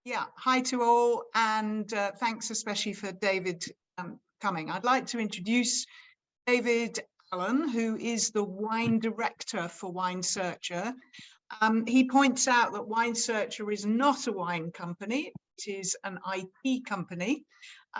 Yeah, hi to all, and thanks especially for David coming. I'd like to introduce David Allen, who is the wine director for Wine Searcher. He points out that Wine Searcher is not a wine company, it is an IT company.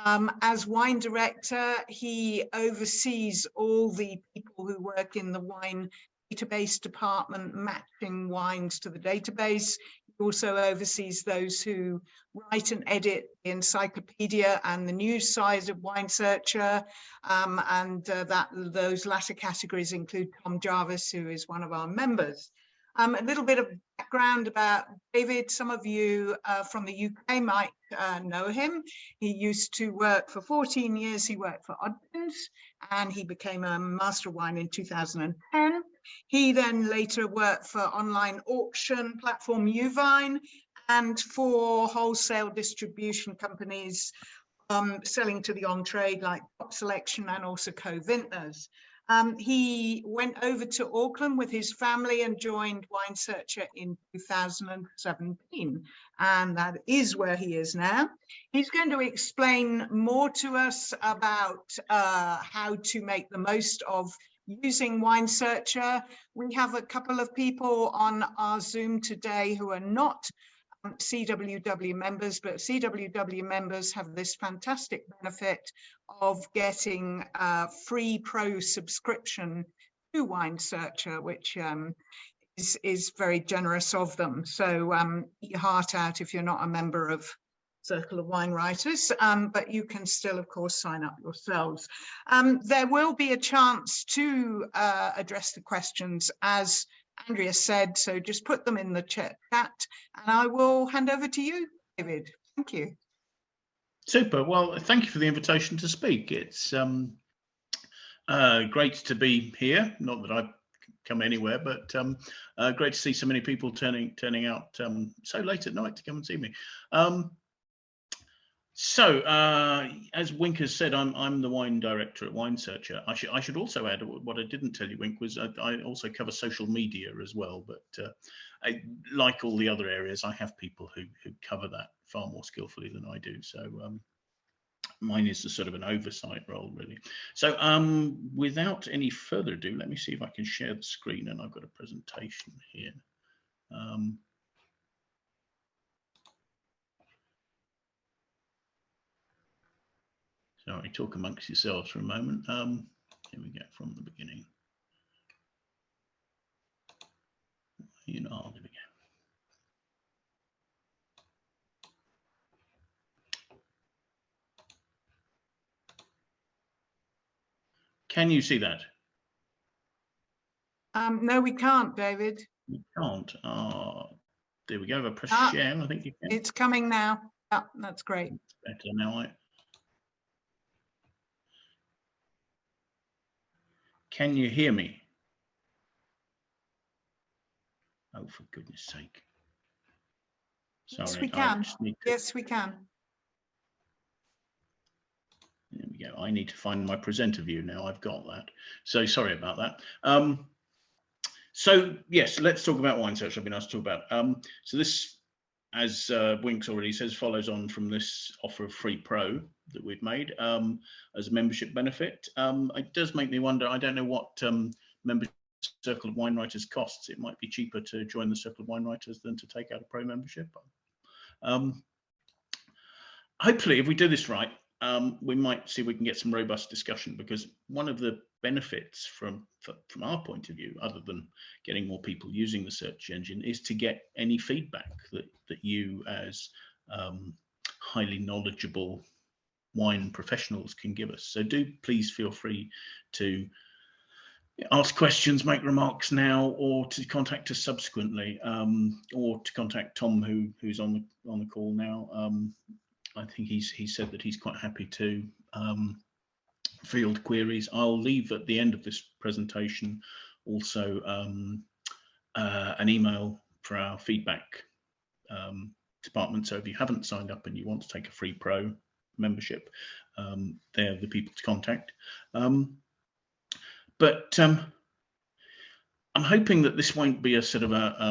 As wine director, he oversees all the people who work in the wine database department, matching wines to the database. He also oversees those who write and edit the encyclopedia and the news side of Wine Searcher. Those latter categories include Tom Jarvis, who is one of our members. A little bit of background about David. Some of you from the UK might know him. He used to work for 14 years. He worked for Oddbins and he became a Master of Wine in 2010. He then later worked for online auction platform Uvine and for wholesale distribution companies selling to the on-trade like Top Selection and also Co-Vintners. He went over to Auckland with his family and joined Wine Searcher in 2017, and that is where he is now. He's going to explain more to us about how to make the most of using Wine Searcher. We have a couple of people on our Zoom today who are not CWW members, but CWW members have this fantastic benefit of getting a free pro subscription to Wine Searcher, which is very generous of them. So eat your heart out if you're not a member of Circle of Wine Writers, but you can still, of course, sign up yourselves. There will be a chance to address the questions as Andrea said, so just put them in the chat and I will hand over to you, David. Thank you. Super. Well, thank you for the invitation to speak. It's great to be here. Not that I've come anywhere, but great to see so many people turning out so late at night to come and see me. As Wink has said, I'm the wine director at Wine Searcher. I should also add what I didn't tell you, Wink, was I also cover social media as well. But like all the other areas, I have people who cover that far more skillfully than I do. So mine is a sort of an oversight role, really. So without any further ado, let me see if I can share the screen, and I've got a presentation here. Sorry, talk amongst yourselves for a moment. Here we go from the beginning. There we go. Can you see that? No, we can't, David. You can't. There we go. If I press share, I think you can. It's coming now. Yeah, that's great. It's better now. Can you hear me? Oh, for goodness sake. Sorry, yes, we can. Yes, we can. There we go. I need to find my presenter view now. I've got that. So sorry about that. So yes, let's talk about Wine Searcher. I've been asked to talk about. So this, as Winks already says, follows on from this offer of free pro that we've made as a membership benefit. It does make me wonder, I don't know what membership Circle of Wine Writers costs. It might be cheaper to join the Circle of Wine Writers than to take out a pro membership. Hopefully, if we do this right, we might see if we can get some robust discussion, because one of the benefits from our point of view, other than getting more people using the search engine, is to get any feedback that you as highly knowledgeable wine professionals can give us. So do please feel free to ask questions, make remarks now, or to contact us subsequently, or to contact Tom, who's on the call now. I think he said that he's quite happy to field queries. I'll leave at the end of this presentation also an email for our feedback department. So if you haven't signed up and you want to take a free pro membership, they're the people to contact. But I'm hoping that this won't be a sort of a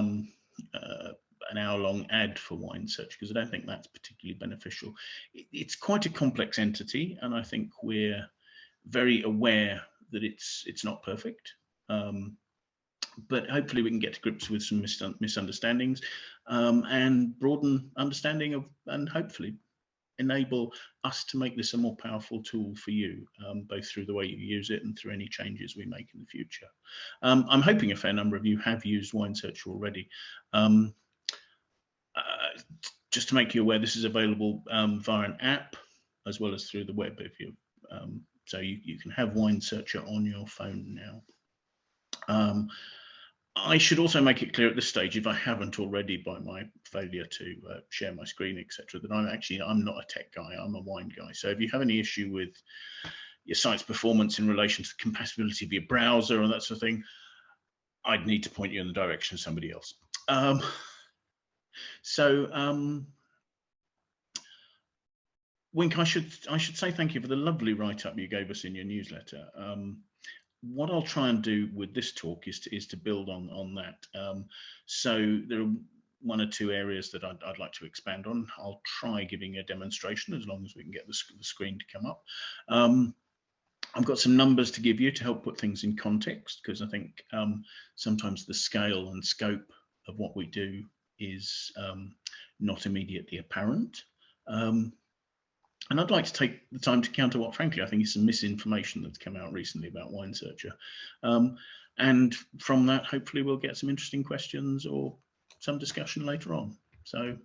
an hour-long ad for Wine Search, because I don't think that's particularly beneficial. It's quite a complex entity, and I think we're very aware that it's not perfect. But hopefully we can get to grips with some misunderstandings and broaden understanding of, and hopefully enable us to make this a more powerful tool for you, both through the way you use it and through any changes we make in the future. I'm hoping a fair number of you have used Wine Search already. Just to make you aware, this is available via an app as well as through the web. If you so you can have Wine Searcher on your phone now. I should also make it clear at this stage, if I haven't already by my failure to share my screen, etc., that I'm not a tech guy, I'm a wine guy. So if you have any issue with your site's performance in relation to the compatibility of your browser and that sort of thing, I'd need to point you in the direction of somebody else. Wink, I should say thank you for the lovely write-up you gave us in your newsletter. What I'll try and do with this talk is to build on that. So there are one or two areas that I'd like to expand on. I'll try giving a demonstration as long as we can get the screen to come up. I've got some numbers to give you to help put things in context, because I think sometimes the scale and scope of what we do is not immediately apparent. And I'd like to take the time to counter what, frankly, I think is some misinformation that's come out recently about Wine Searcher. And from that, hopefully we'll get some interesting questions or some discussion later on. So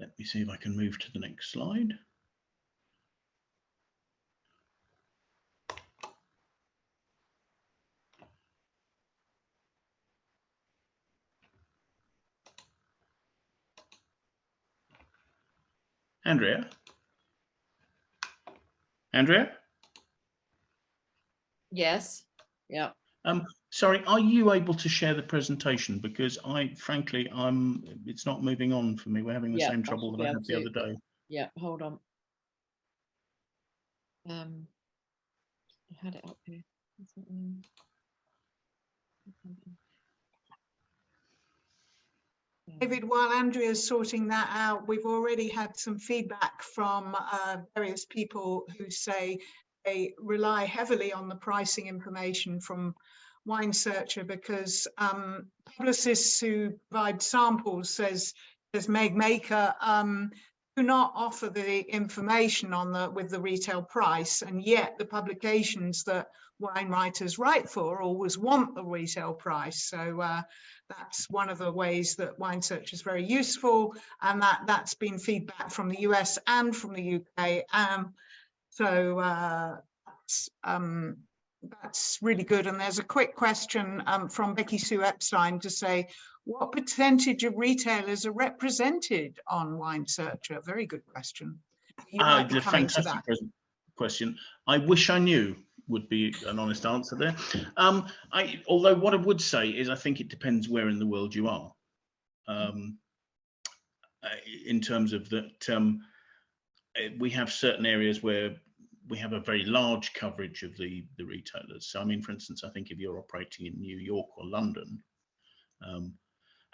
let me see if I can move to the next slide. Andrea? Andrea? Yes. Yeah. Sorry, are you able to share the presentation? Because frankly, it's not moving on for me. We're having the same trouble that I had the other day. Yeah, hold on. I had it up here. David, while Andrea's sorting that out, we've already had some feedback from various people who say they rely heavily on the pricing information from Wine Searcher, because publicists who provide samples, says Meg Maker, do not offer the information on with the retail price, and yet the publications that wine writers write for always want the retail price. So that's one of the ways that Wine Search is very useful, and that's been feedback from the US and from the UK. That's really good. And there's a quick question from Becky Sue Epstein to say, what percentage of retailers are represented on Wine Searcher? Very good question. The fantastic question. I wish I knew would be an honest answer there. Although what I would say is I think it depends where in the world you are. In terms of that, we have certain areas where we have a very large coverage of the retailers. So I mean, for instance, I think if you're operating in New York or London,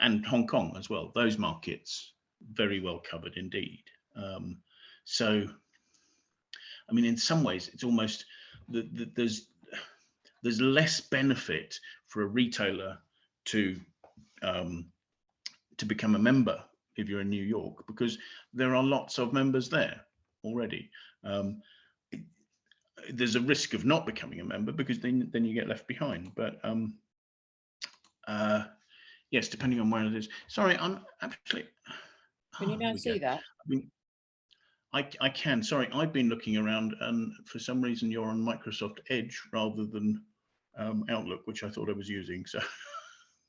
and Hong Kong as well, those markets very well covered indeed. So I mean, in some ways it's almost there's less benefit for a retailer to become a member if you're in New York, because there are lots of members there already. There's a risk of not becoming a member because then you get left behind. But yes, depending on where it is. Sorry, I'm actually. Can you now see that? I mean, I can. Sorry, I've been looking around, and for some reason you're on Microsoft Edge rather than Outlook, which I thought I was using. So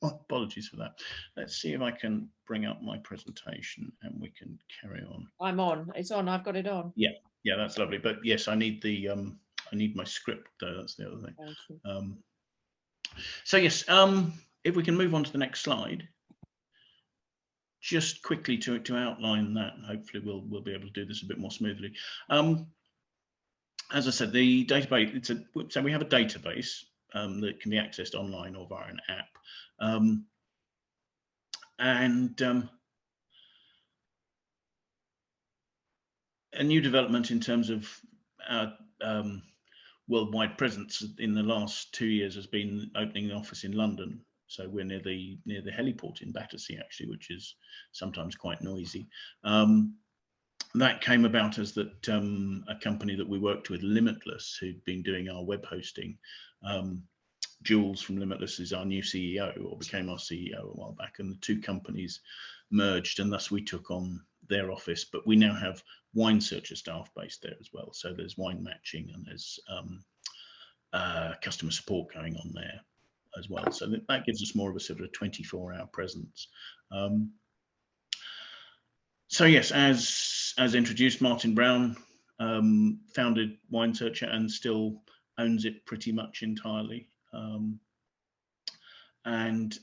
apologies for that. Let's see if I can bring up my presentation and we can carry on. I'm on. It's on. I've got it on. Yeah, that's lovely. But yes, I need the I need my script though. That's the other thing. So yes, if we can move on to the next slide. Just quickly to outline that, hopefully we'll be able to do this a bit more smoothly. As I said, the database, so we have a database that can be accessed online or via an app. And a new development in terms of our worldwide presence in the last 2 years has been opening an office in London. So we're near the heliport in Battersea, actually, which is sometimes quite noisy. That came about as that a company that we worked with, Limitless, who'd been doing our web hosting. Jules from Limitless is our new CEO, or became our CEO a while back, and the two companies merged, and thus we took on their office. But we now have Wine Searcher staff based there as well. So there's wine matching, and there's customer support going on there as well. So that gives us more of a sort of a 24-hour presence. So yes, as introduced, Martin Brown founded Wine Searcher and still owns it pretty much entirely. And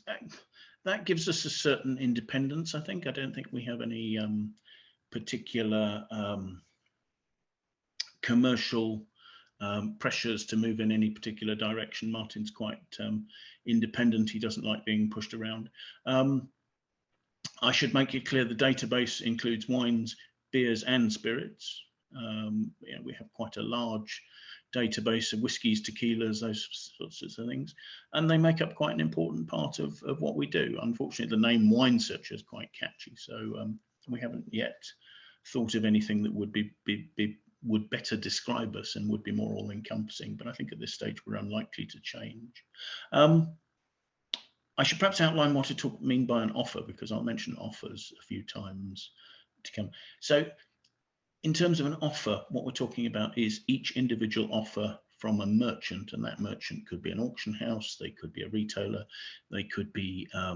that gives us a certain independence, I think. I don't think we have any particular commercial pressures to move in any particular direction. Martin's quite independent. He doesn't like being pushed around. I should make it clear the database includes wines, beers and spirits. We have quite a large database of whiskies, tequilas, those sorts of things, and they make up quite an important part of what we do. Unfortunately, the name Wine Searcher is quite catchy, so we haven't yet thought of anything that would better describe us and would be more all-encompassing. But I think at this stage we're unlikely to change. I should perhaps outline what I mean by an offer, because I'll mention offers a few times to come. So in terms of an offer, what we're talking about is each individual offer from a merchant, and that merchant could be an auction house, they could be a retailer, they could be a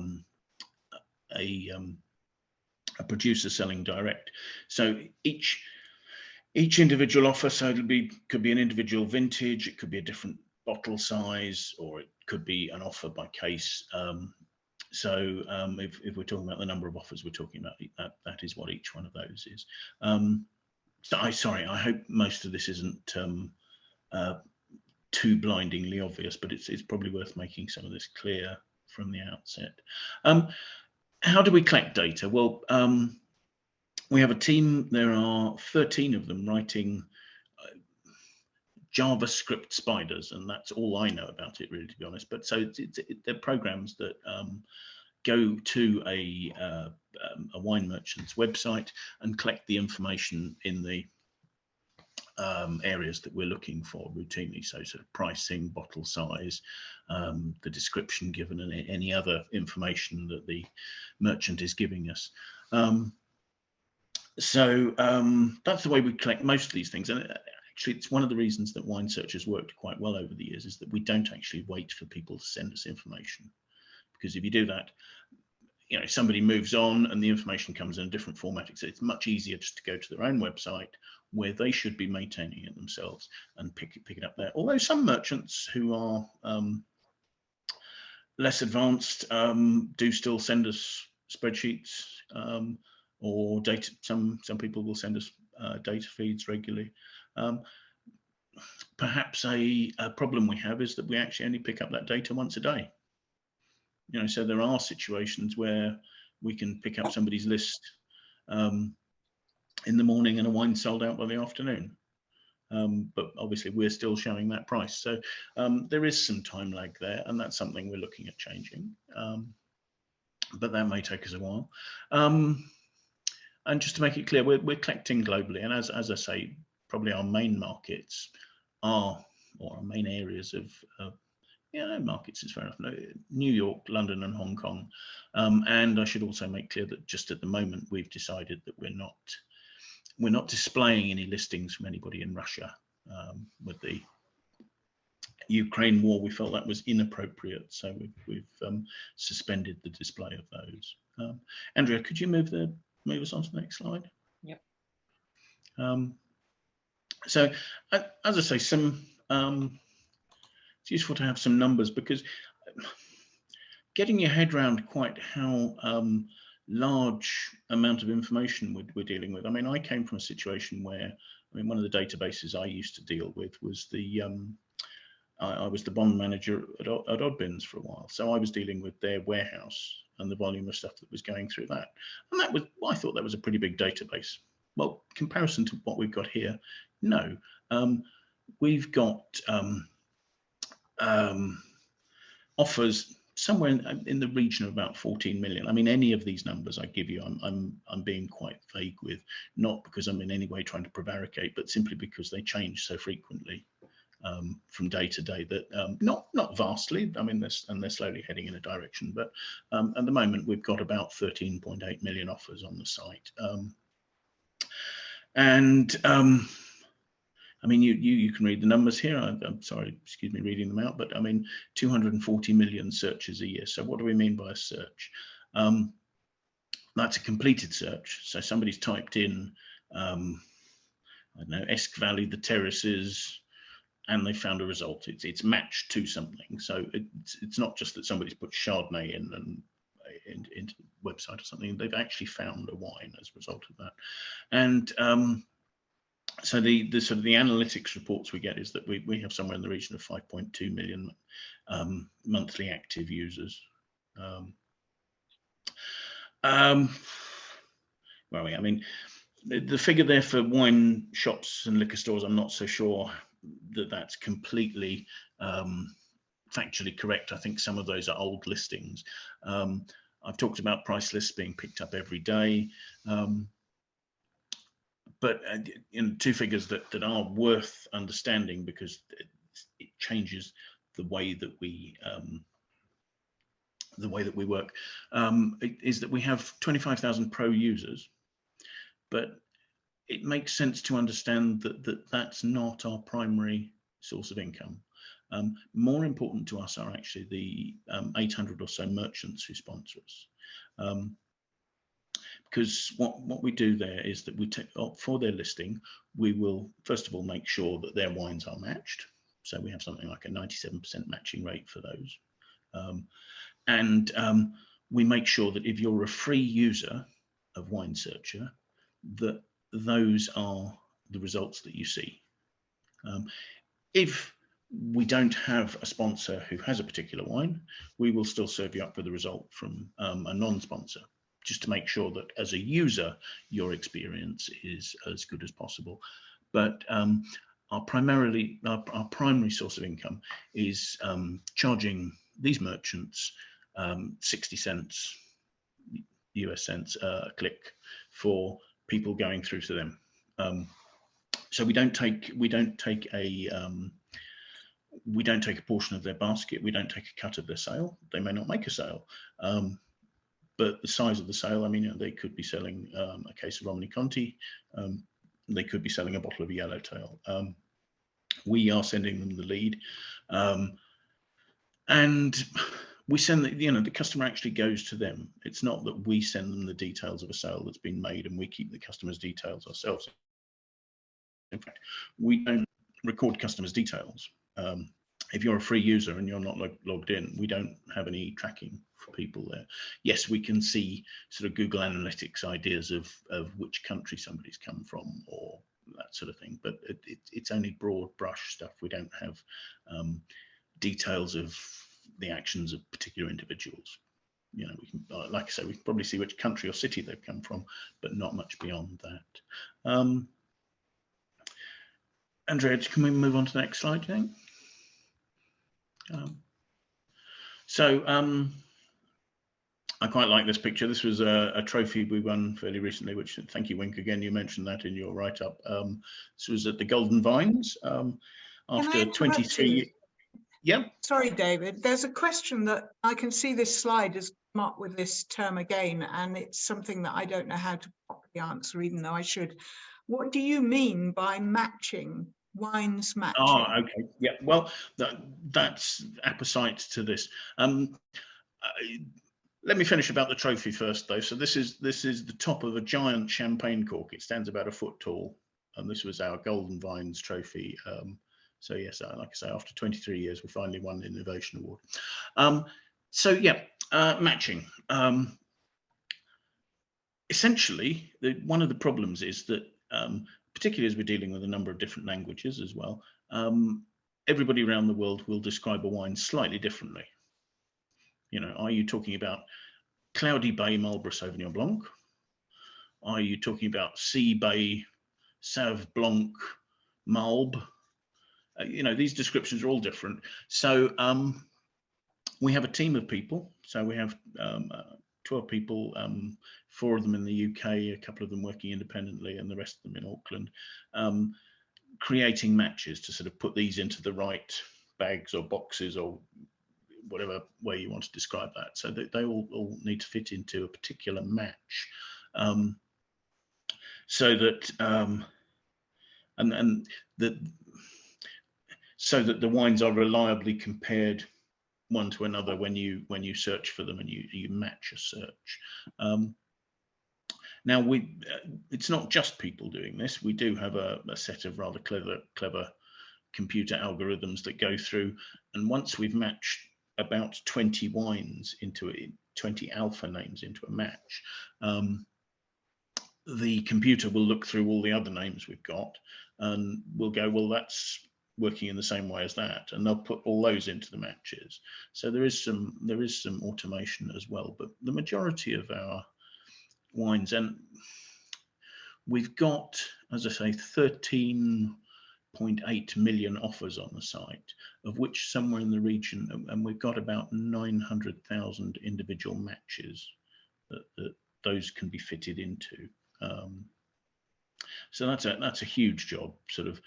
producer selling direct. So each individual offer, so could be an individual vintage, it could be a different bottle size, or it could be an offer by case. If we're talking about the number of offers we're talking about, that is what each one of those is. Sorry, I hope most of this isn't too blindingly obvious, but it's probably worth making some of this clear from the outset. How do we collect data? Well, we have a team. There are 13 of them writing JavaScript spiders, and that's all I know about it, really, to be honest. But so they're programs that go to a wine merchant's website and collect the information in the areas that we're looking for routinely. So sort of pricing, bottle size, the description given, and any other information that the merchant is giving us. That's the way we collect most of these things. And actually, it's one of the reasons that Wine Searcher has worked quite well over the years, is that we don't actually wait for people to send us information. Because if you do that, somebody moves on and the information comes in a different format. It's much easier just to go to their own website, where they should be maintaining it themselves, and pick it up there. Although some merchants who are less advanced do still send us spreadsheets or data. Some people will send us data feeds regularly. Perhaps a problem we have is that we actually only pick up that data once a day. So there are situations where we can pick up somebody's list in the morning and a wine sold out by the afternoon. But obviously we're still showing that price. So there is some time lag there, and that's something we're looking at changing. But that may take us a while. And just to make it clear, we're collecting globally. And as I say, probably our main markets are, or our main areas of markets is fair enough. No, New York, London, and Hong Kong. And I should also make clear that just at the moment we've decided that we're not displaying any listings from anybody in Russia. With the Ukraine war, we felt that was inappropriate, so we've suspended the display of those. Andrea, could you move us on to the next slide? Yep. So, as I say, it's useful to have some numbers, because getting your head around quite how large amount of information we're dealing with. I mean, I came from a situation where, one of the databases I used to deal with was the I was the bond manager at Oddbins for a while, so I was dealing with their warehouse and the volume of stuff that was going through that. And that was, I thought that was a pretty big database. Well, comparison to what we've got here, no. We've got offers somewhere in the region of about 14 million. I mean, any of these numbers I give you, I'm being quite vague with, not because I'm in any way trying to prevaricate, but simply because they change so frequently from day to day that not vastly. I mean, they're slowly heading in a direction, but at the moment we've got about 13.8 million offers on the site, I mean, you can read the numbers here. I'm sorry, excuse me, reading them out, but I mean, 240 million searches a year. So what do we mean by a search? That's a completed search. So somebody's typed in, I don't know, Esk Valley, the terraces, and they found a result. It's matched to something. So it's not just that somebody's put Chardonnay in and into the website or something. They've actually found a wine as a result of that. And so the sort of the analytics reports we get is that we have somewhere in the region of 5.2 million monthly active users. Well, I mean, the figure there for wine shops and liquor stores, I'm not so sure that that's completely factually correct. I think some of those are old listings. I've talked about price lists being picked up every day. But two figures that are worth understanding, because it changes the way that we work, is that we have 25,000 pro users, but it makes sense to understand that that's not our primary source of income. More important to us are actually the 800 or so merchants who sponsor us. Because what we do there is that we take, for their listing, we will first of all make sure that their wines are matched. So we have something like a 97% matching rate for those. We make sure that if you're a free user of Wine Searcher, that those are the results that you see. If we don't have a sponsor who has a particular wine, we will still serve you up with a result from a non-sponsor, just to make sure that as a user, your experience is as good as possible. But our primary source of income is charging these merchants 60 cents, US cents a click for people going through to them. So we don't take a portion of their basket. We don't take a cut of their sale. They may not make a sale. But the size of the sale, I mean, they could be selling a case of Romani Conti. They could be selling a bottle of Yellowtail. We are sending them the lead. And we send the customer actually goes to them. It's not that we send them the details of a sale that's been made and we keep the customer's details ourselves. In fact, we don't record customers' details. If you're a free user and you're not logged in, we don't have any tracking for people there. Yes, we can see sort of Google Analytics ideas of which country somebody's come from or that sort of thing, but it's only broad brush stuff. We don't have details of the actions of particular individuals. You know, we can, like I say, we can probably see which country or city they've come from, but not much beyond that. Andrea, can we move on to the next slide, do you think? I quite like this picture. This was a trophy we won fairly recently, which, thank you, Wink, again, you mentioned that in your write-up. This was at the Golden Vines after 23 years. Yeah. Sorry, David. There's a question that I can see this slide has come up with this term again, and it's something that I don't know how to properly answer, even though I should. What do you mean by matching? Wines matching? Oh, okay. Yeah. Well, that's apposite to this. Let me finish about the trophy first, though. So this is the top of a giant champagne cork. It stands about a foot tall, and this was our Golden Vines trophy. So yes, like I say, after 23 years, we finally won the Innovation Award. So yeah, matching. Essentially, one of the problems is that, particularly as we're dealing with a number of different languages as well, everybody around the world will describe a wine slightly differently. You know, are you talking about Cloudy Bay Marlborough Sauvignon Blanc? Are you talking about Sea Bay Sauv Blanc Malb? You know, these descriptions are all different. So we have a team of people. So we have 12 people, 4 of them in the UK, a couple of them working independently, and the rest of them in Auckland, creating matches to sort of put these into the right bags or boxes or whatever way you want to describe that. So they all need to fit into a particular match, so that so that the wines are reliably compared one to another when you search for them and you match a search. Now it's not just people doing this. We do have a set of rather clever computer algorithms that go through, and once we've matched about 20 wines into 20 alpha names into a match, the computer will look through all the other names we've got and we'll go, well, that's working in the same way as that, and they'll put all those into the matches. So there is some automation as well, but the majority of our wines, and we've got, as I say, 13.8 million offers on the site, of which somewhere in the region, and we've got about 900,000 individual matches that those can be fitted into. So that's a huge job, sort of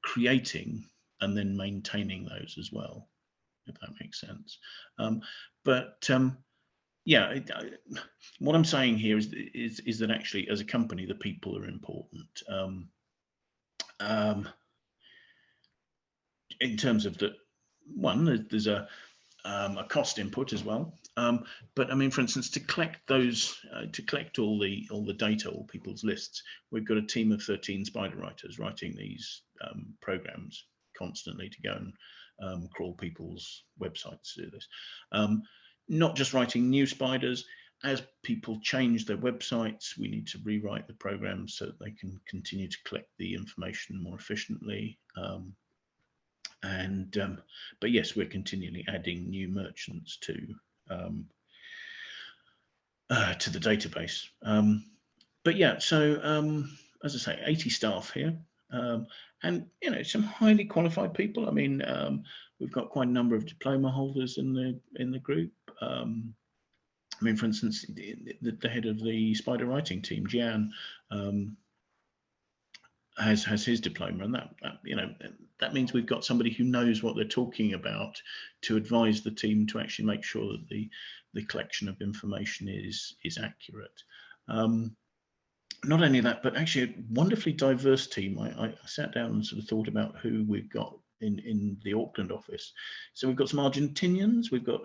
creating and then maintaining those as well, if that makes sense. Yeah, what I'm saying here is that actually, as a company, the people are important. In terms of there's a cost input as well. But I mean, for instance, to collect all the data, all people's lists, we've got a team of 13 spider writers writing these programs constantly to go and crawl people's websites to do this. Not just writing new spiders. As people change their websites, we need to rewrite the programs so that they can continue to collect the information more efficiently. But yes, we're continually adding new merchants to the database. But yeah, so as I say, 80 staff here, and you know, some highly qualified people. I mean, we've got quite a number of diploma holders in the group. I mean, for instance, the head of the spider writing team, Jian, has his diploma, and that you know, that means we've got somebody who knows what they're talking about to advise the team to actually make sure that the collection of information is accurate. Not only that, but actually a wonderfully diverse team. I sat down and sort of thought about who we've got in the Auckland office. So we've got some Argentinians, we've got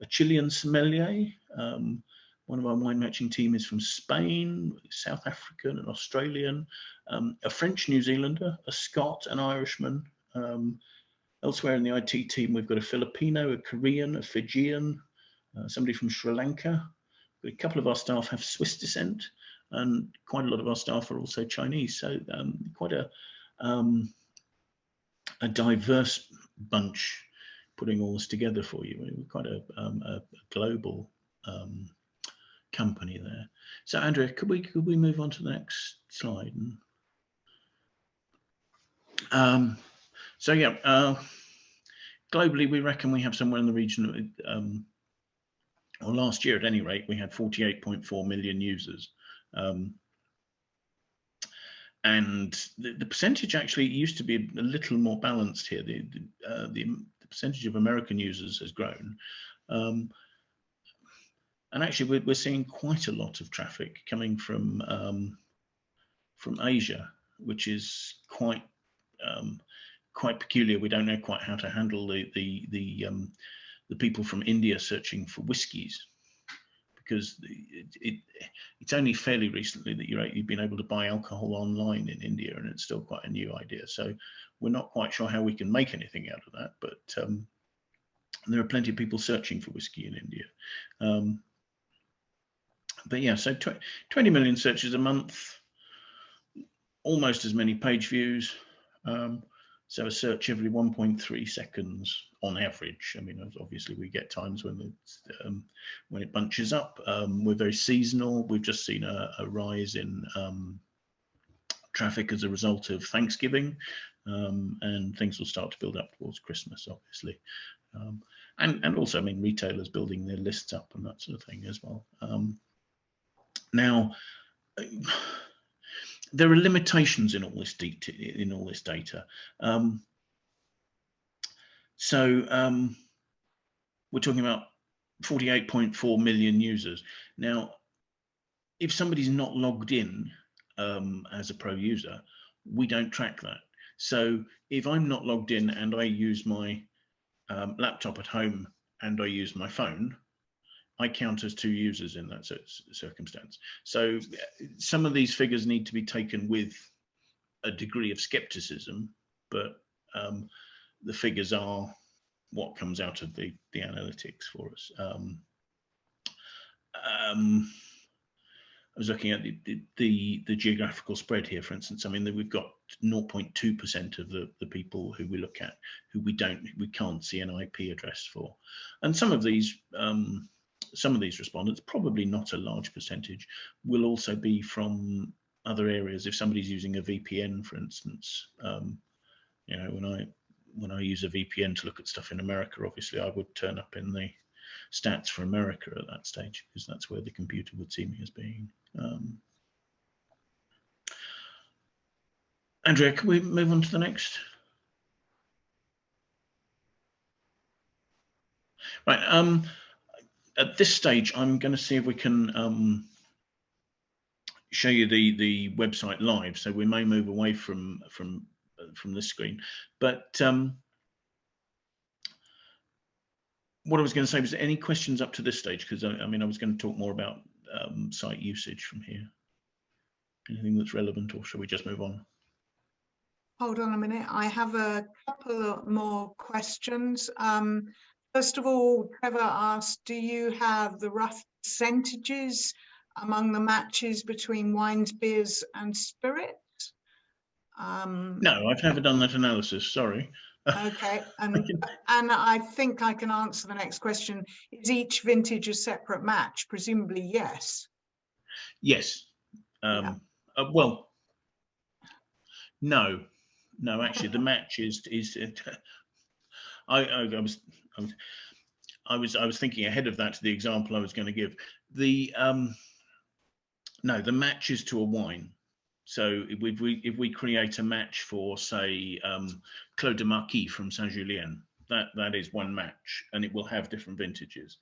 a Chilean sommelier, one of our wine matching team is from Spain, South African and Australian, a French New Zealander, a Scot, an Irishman. Elsewhere in the IT team, we've got a Filipino, a Korean, a Fijian, somebody from Sri Lanka. A couple of our staff have Swiss descent, and quite a lot of our staff are also Chinese. So quite a diverse bunch putting all this together for you. We're quite a global company there. So Andrea, could we move on to the next slide? So yeah, globally we reckon we have somewhere in the region of, or last year at any rate, we had 48.4 million users. And the percentage actually used to be a little more balanced here. The percentage of American users has grown. And actually, we're seeing quite a lot of traffic coming from Asia, which is quite peculiar. We don't know quite how to handle the people from India searching for whiskies, because it's only fairly recently that you've been able to buy alcohol online in India, and it's still quite a new idea. So we're not quite sure how we can make anything out of that, but there are plenty of people searching for whiskey in India. But yeah, so 20 million searches a month, almost as many page views, So a search every 1.3 seconds on average. I mean, obviously we get times when it bunches up. We're very seasonal. We've just seen a rise in traffic as a result of Thanksgiving, and things will start to build up towards Christmas, obviously. And also, I mean, retailers building their lists up and that sort of thing as well. Now, there are limitations in all this data. We're talking about 48.4 million users. Now, if somebody's not logged in as a pro user, we don't track that. So if I'm not logged in and I use my laptop at home and I use my phone, I count as 2 users in that circumstance. So some of these figures need to be taken with a degree of skepticism, but the figures are what comes out of the analytics for us. I was looking at the geographical spread here, for instance. I mean, we've got 0.2% of the people who we look at who we can't see an IP address for, and some of these respondents, probably not a large percentage, will also be from other areas. If somebody's using a VPN, for instance, you know, when I use a VPN to look at stuff in America, obviously I would turn up in the stats for America at that stage, because that's where the computer would see me as being. Andrea, can we move on to the next? Right. At this stage, I'm going to see if we can show you the website live. So we may move away from this screen, but what I was going to say was, any questions up to this stage? Because I mean, I was going to talk more about site usage from here. Anything that's relevant, or shall we just move on? Hold on a minute. I have a couple more questions. First of all, Trevor asked, do you have the rough percentages among the matches between wines, beers and spirits? No, I've never done that analysis, sorry. Okay, and I think I can answer the next question. Is each vintage a separate match? Presumably, yes. Yes. Well, no, actually the match is I was thinking ahead of that to the example I was going to give. No, the match is to a wine. So if we create a match for, say, Clos de Marquis from Saint-Julien, that is one match, and it will have different vintages.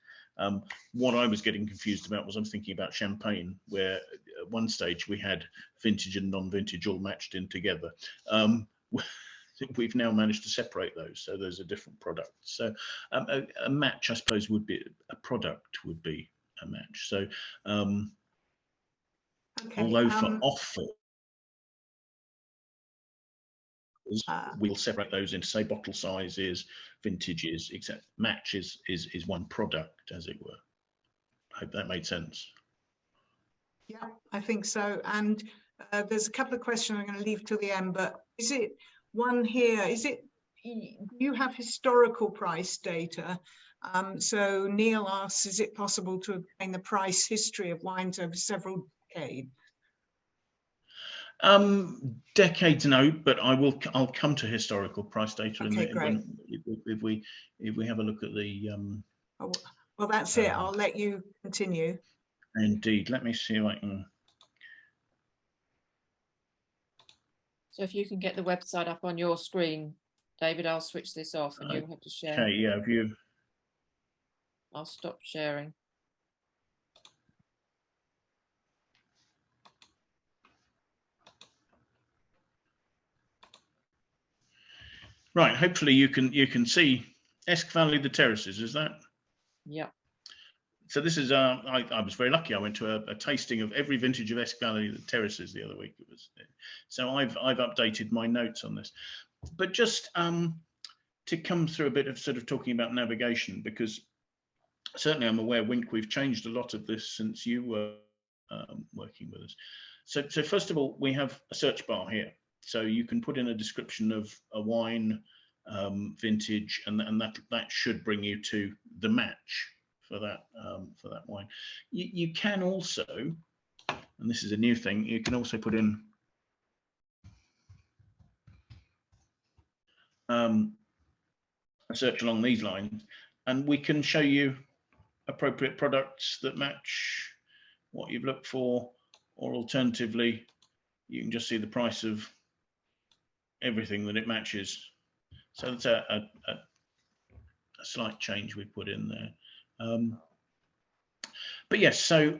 What I was getting confused about was, I'm thinking about Champagne, where at one stage we had vintage and non-vintage all matched in together. We've now managed to separate those, so there's a different product. So a match, I suppose, would be a product, would be a match. So okay, although for offer, we'll separate those into, say, bottle sizes, vintages, etc. Match is one product, as it were. I hope that made sense. Yeah, I think so. And there's a couple of questions I'm going to leave till the end, but is it one here? You have historical price data? So Neil asks, is it possible to obtain the price history of wines over several decades? Decades, no, but I'll come to historical price data. Okay, great. If we have a look at the well, that's it. I'll let you continue. Indeed. Let me see if I can. So if you can get the website up on your screen, David, I'll switch this off and you'll have to share. Okay, yeah, I'll stop sharing. Right, hopefully you can see Esk Valley, the terraces, is that? Yeah. So this is I was very lucky. I went to a tasting of every vintage of Esk Valley, the terraces, the other week. It was, so I've updated my notes on this, but just to come through a bit of sort of talking about navigation, because certainly I'm aware, Wink, we've changed a lot of this since you were working with us. So first of all, we have a search bar here. So you can put in a description of a wine, vintage, and that should bring you to the match for that wine. You can also, and this is a new thing, you can also put in a search along these lines, and we can show you appropriate products that match what you've looked for, or alternatively, you can just see the price of everything that it matches. So that's a slight change we put in there. But yes, so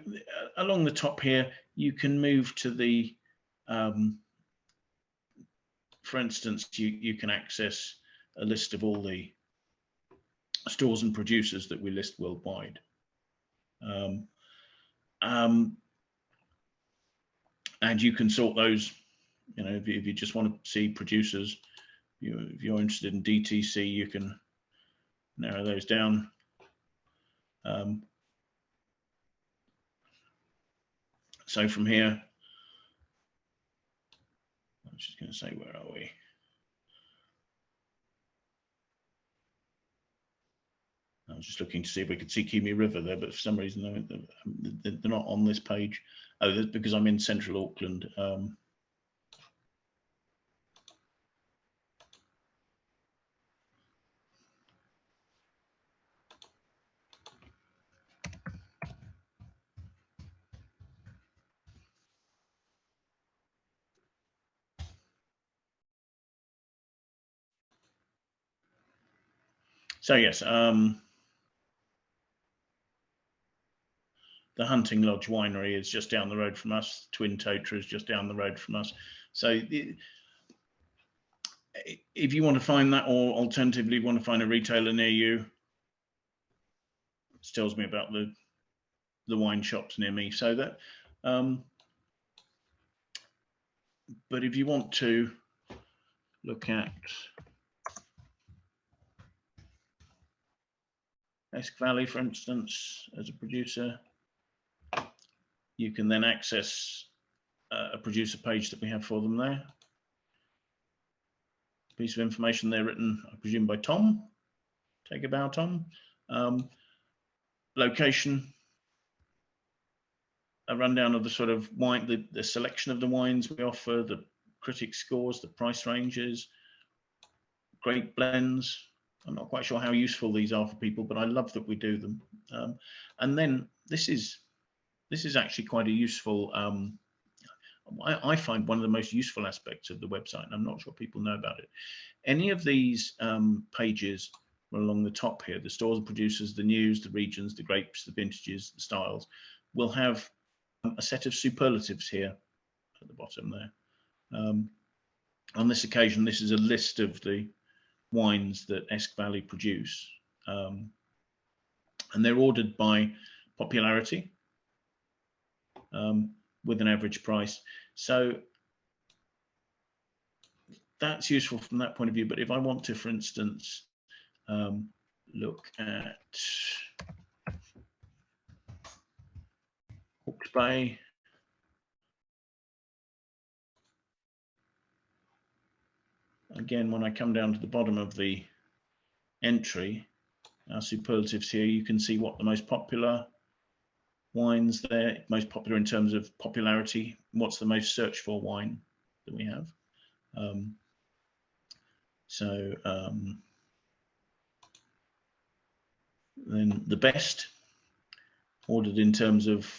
along the top here, you can move to the, for instance, you can access a list of all the stores and producers that we list worldwide. And you can sort those, you know, if you just want to see producers, if you're interested in DTC, you can narrow those down. So from here, I'm just going to say, where are we? I was just looking to see if we could see Kimi River there, but for some reason they're not on this page. Oh, that's because I'm in central Auckland. So yes, the Hunting Lodge Winery is just down the road from us. Twin Totra is just down the road from us. So if you want to find that, or alternatively want to find a retailer near you, it tells me about the wine shops near me. So that, but if you want to look at Esk Valley, for instance, as a producer, you can then access a producer page that we have for them there. Piece of information there written, I presume, by Tom. Take a bow, Tom. Location, a rundown of the sort of wine, the selection of the wines we offer, the critic scores, the price ranges, great blends. I'm not quite sure how useful these are for people, but I love that we do them. And then this is actually quite a useful, I find one of the most useful aspects of the website, and I'm not sure people know about it. Any of these pages along the top here, the stores and producers, the news, the regions, the grapes, the vintages, the styles, will have a set of superlatives here at the bottom there. On this occasion, this is a list of the wines that Esk Valley produce, and they're ordered by popularity, with an average price. So that's useful from that point of view. But if I want to, for instance, look at Hawke's Bay, again, when I come down to the bottom of the entry, our superlatives here, you can see what the most popular wines there, most popular in terms of popularity, what's the most searched for wine that we have. Then the best, ordered in terms of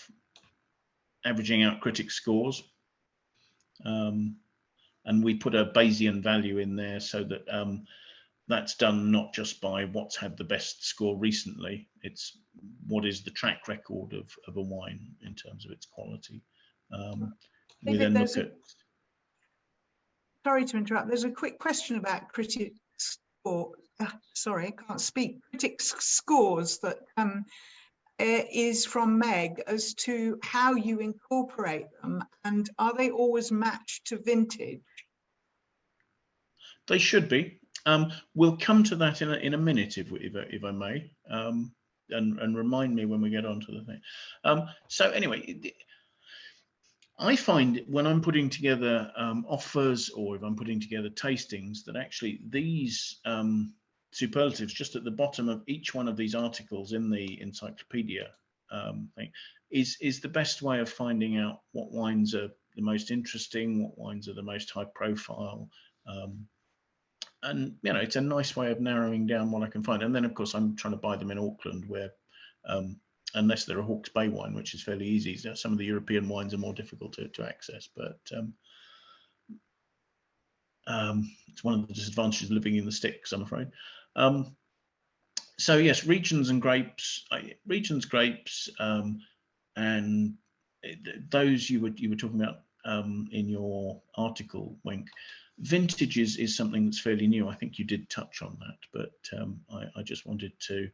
averaging out critic scores. And we put a Bayesian value in there so that that's done not just by what's had the best score recently, it's what is the track record of a wine in terms of its quality. We then look at... Sorry to interrupt, there's a quick question about critic score. Sorry, I can't speak. Critic scores that is from Meg as to how you incorporate them, and are they always matched to vintage? They should be. We'll come to that in a minute, if I may, and remind me when we get onto the thing. So anyway, I find when I'm putting together offers, or if I'm putting together tastings, that actually these superlatives just at the bottom of each one of these articles in the encyclopedia thing is the best way of finding out what wines are the most interesting, what wines are the most high profile. And you know, it's a nice way of narrowing down what I can find. And then of course I'm trying to buy them in Auckland, where unless they're a Hawke's Bay wine, which is fairly easy. Some of the European wines are more difficult to access, but it's one of the disadvantages of living in the sticks, I'm afraid. So yes, regions grapes, and those you were talking about in your article, Wink. Vintages is something that's fairly new. I think you did touch on that, but I just wanted to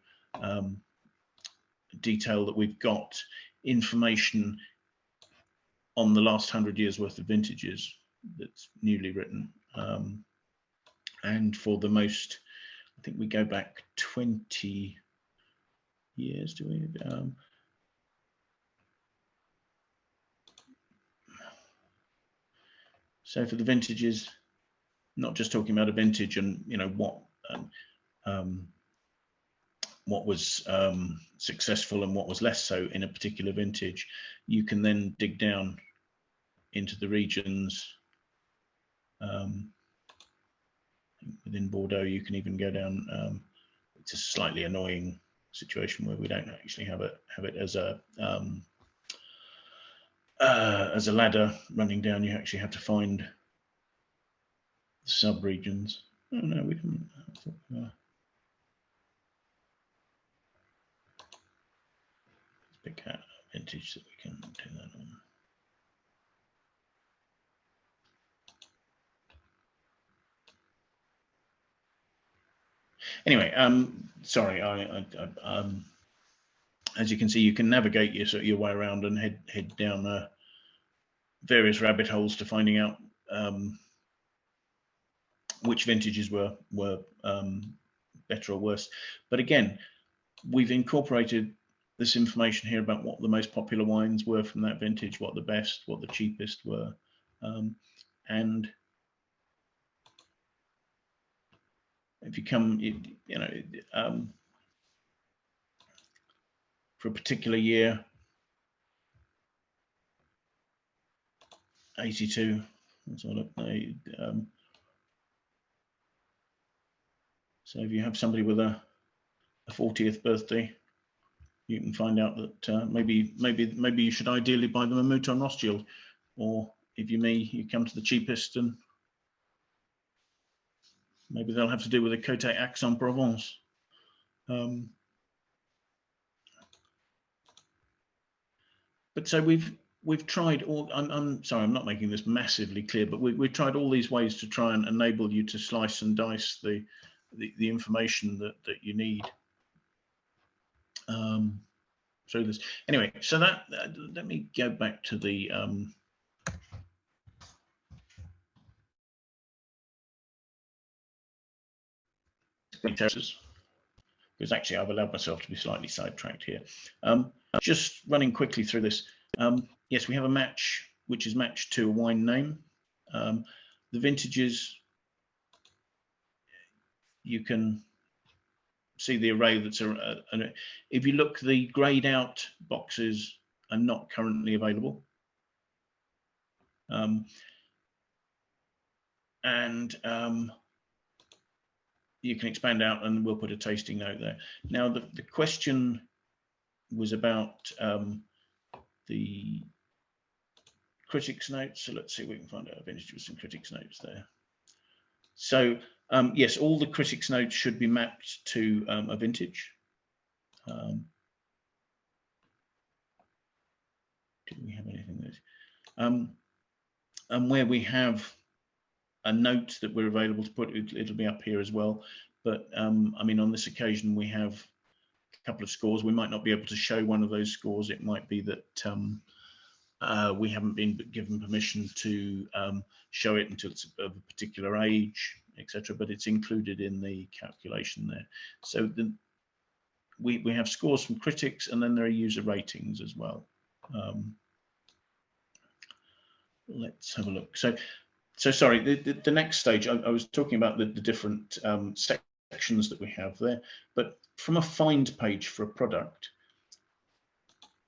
detail that we've got information on the last 100 years worth of vintages that's newly written, and for the most, I think we go back 20 years, do we? So for the vintages, not just talking about a vintage and you know what was successful and what was less so in a particular vintage, you can then dig down into the regions. Within Bordeaux, you can even go down. It's a slightly annoying situation where we don't actually have it as a ladder running down. You actually have to find the sub-regions. Oh no, we didn't. Let's pick out a vintage that we can do that on. Anyway, sorry, as you can see, you can navigate your way around and head down various rabbit holes to finding out which vintages were better or worse. But again, we've incorporated this information here about what the most popular wines were from that vintage, what the best, what the cheapest were, and if you come, you know, for a particular year, 82. That's all so if you have somebody with a 40th birthday, you can find out that maybe you should ideally buy them a Mouton Rothschild, or if you may, you come to the cheapest and maybe they'll have to do with a Côte Aix-en-Provence. But so we've tried all. I'm sorry, I'm not making this massively clear, but we've tried all these ways to try and enable you to slice and dice the information that you need through this. Anyway, so that let me go back to the because actually I've allowed myself to be slightly sidetracked here. Just running quickly through this. Yes, we have a match which is matched to a wine name. The vintages, you can see the array that's if you look, the grayed out boxes are not currently available. You can expand out and we'll put a tasting note there. Now the question was about the critics notes. So let's see if we can find out a vintage with some critics notes there. So yes, all the critics notes should be mapped to a vintage. Do we have anything there? And where we have a note that we're available to put, it'll be up here as well. But I mean, on this occasion, we have a couple of scores. We might not be able to show one of those scores. It might be that we haven't been given permission to show it until it's of a particular age, etc. But it's included in the calculation there. So we have scores from critics, and then there are user ratings as well. let's have a look. So sorry, the next stage, I was talking about the different sections that we have there, but from a find page for a product,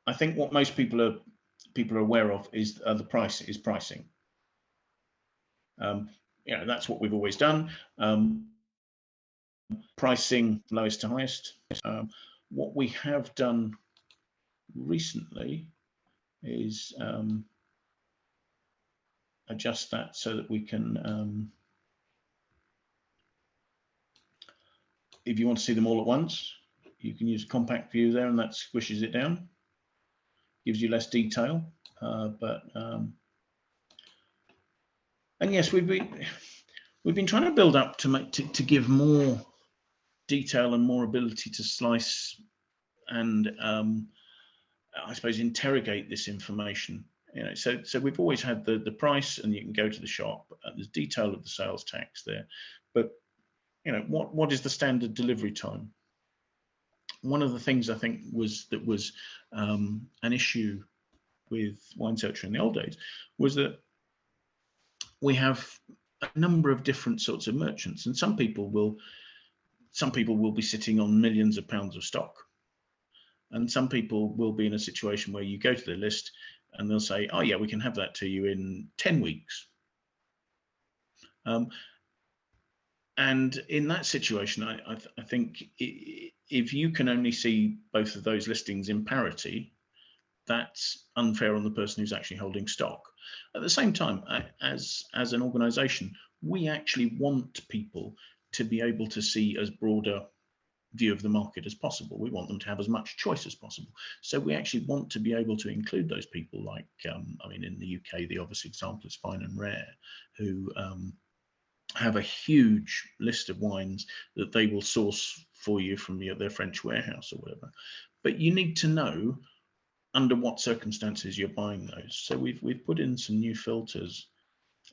I think what most people are aware of is the pricing. That's what we've always done. Pricing lowest to highest. What we have done recently is adjust that so that we can, if you want to see them all at once, you can use compact view there, and that squishes it down, gives you less detail. And yes, we've been trying to build up to give more detail and more ability to slice and I suppose interrogate this information. So we've always had the price, and you can go to the shop. There's detail of the sales tax there, but what is the standard delivery time? One of the things I think was an issue with Wine Searcher in the old days was that we have a number of different sorts of merchants, and some people will be sitting on millions of pounds of stock, and some people will be in a situation where you go to the list and they'll say, oh yeah, we can have that to you in 10 weeks. And in that situation, I think if you can only see both of those listings in parity, that's unfair on the person who's actually holding stock. At the same time, as an organization, we actually want people to be able to see as broad a view of the market as possible. We want them to have as much choice as possible. So we actually want to be able to include those people, like, I mean, in the UK, the obvious example is Fine and Rare, who have a huge list of wines that they will source for you from their French warehouse or whatever. But you need to know under what circumstances you're buying those. So we've put in some new filters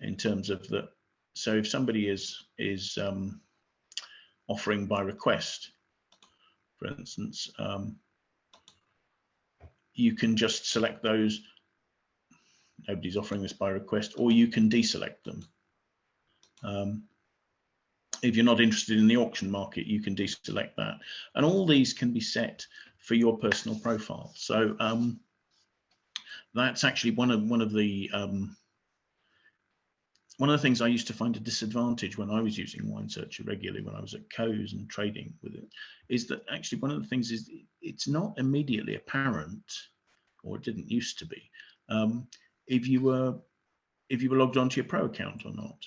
in terms of that. So if somebody is offering by request, for instance, you can just select those. Nobody's offering this by request, or you can deselect them. If you're not interested in the auction market, you can deselect that, and all these can be set for your personal profile. So that's actually one of the things I used to find a disadvantage when I was using Wine Searcher regularly, when I was at Coase and trading with it, is that actually one of the things is it's not immediately apparent, or it didn't used to be, if you were logged onto your pro account or not,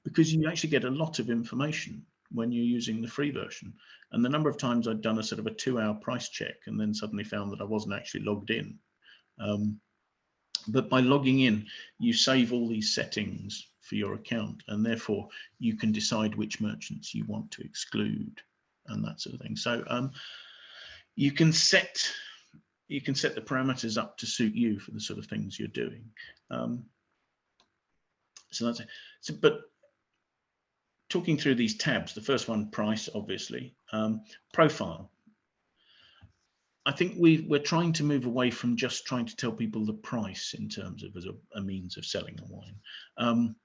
because you actually get a lot of information when you're using the free version. And the number of times I'd done a sort of a 2-hour price check and then suddenly found that I wasn't actually logged in. But by logging in, you save all these settings for your account, and therefore you can decide which merchants you want to exclude and that sort of thing. So you can set the parameters up to suit you for the sort of things you're doing. So that's it. So, but talking through these tabs, the first one, price, obviously, profile. I think we're trying to move away from just trying to tell people the price in terms of as a means of selling a wine.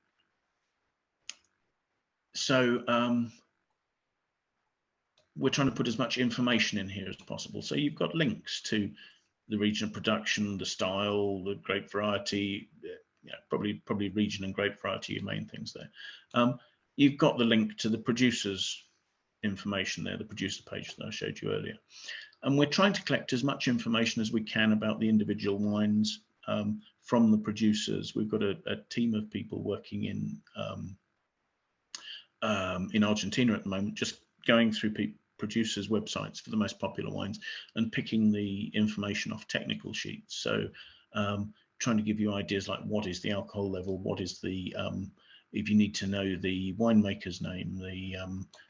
We're trying to put as much information in here as possible. So you've got links to the region of production, the style, the grape variety, probably region and grape variety, your main things there. You've got the link to the producer's information there, the producer page that I showed you earlier. And we're trying to collect as much information as we can about the individual wines from the producers. We've got a team of people working in Argentina at the moment, just going through producers' websites for the most popular wines and picking the information off technical sheets. So trying to give you ideas like what is the alcohol level, what is the, if you need to know the winemaker's name,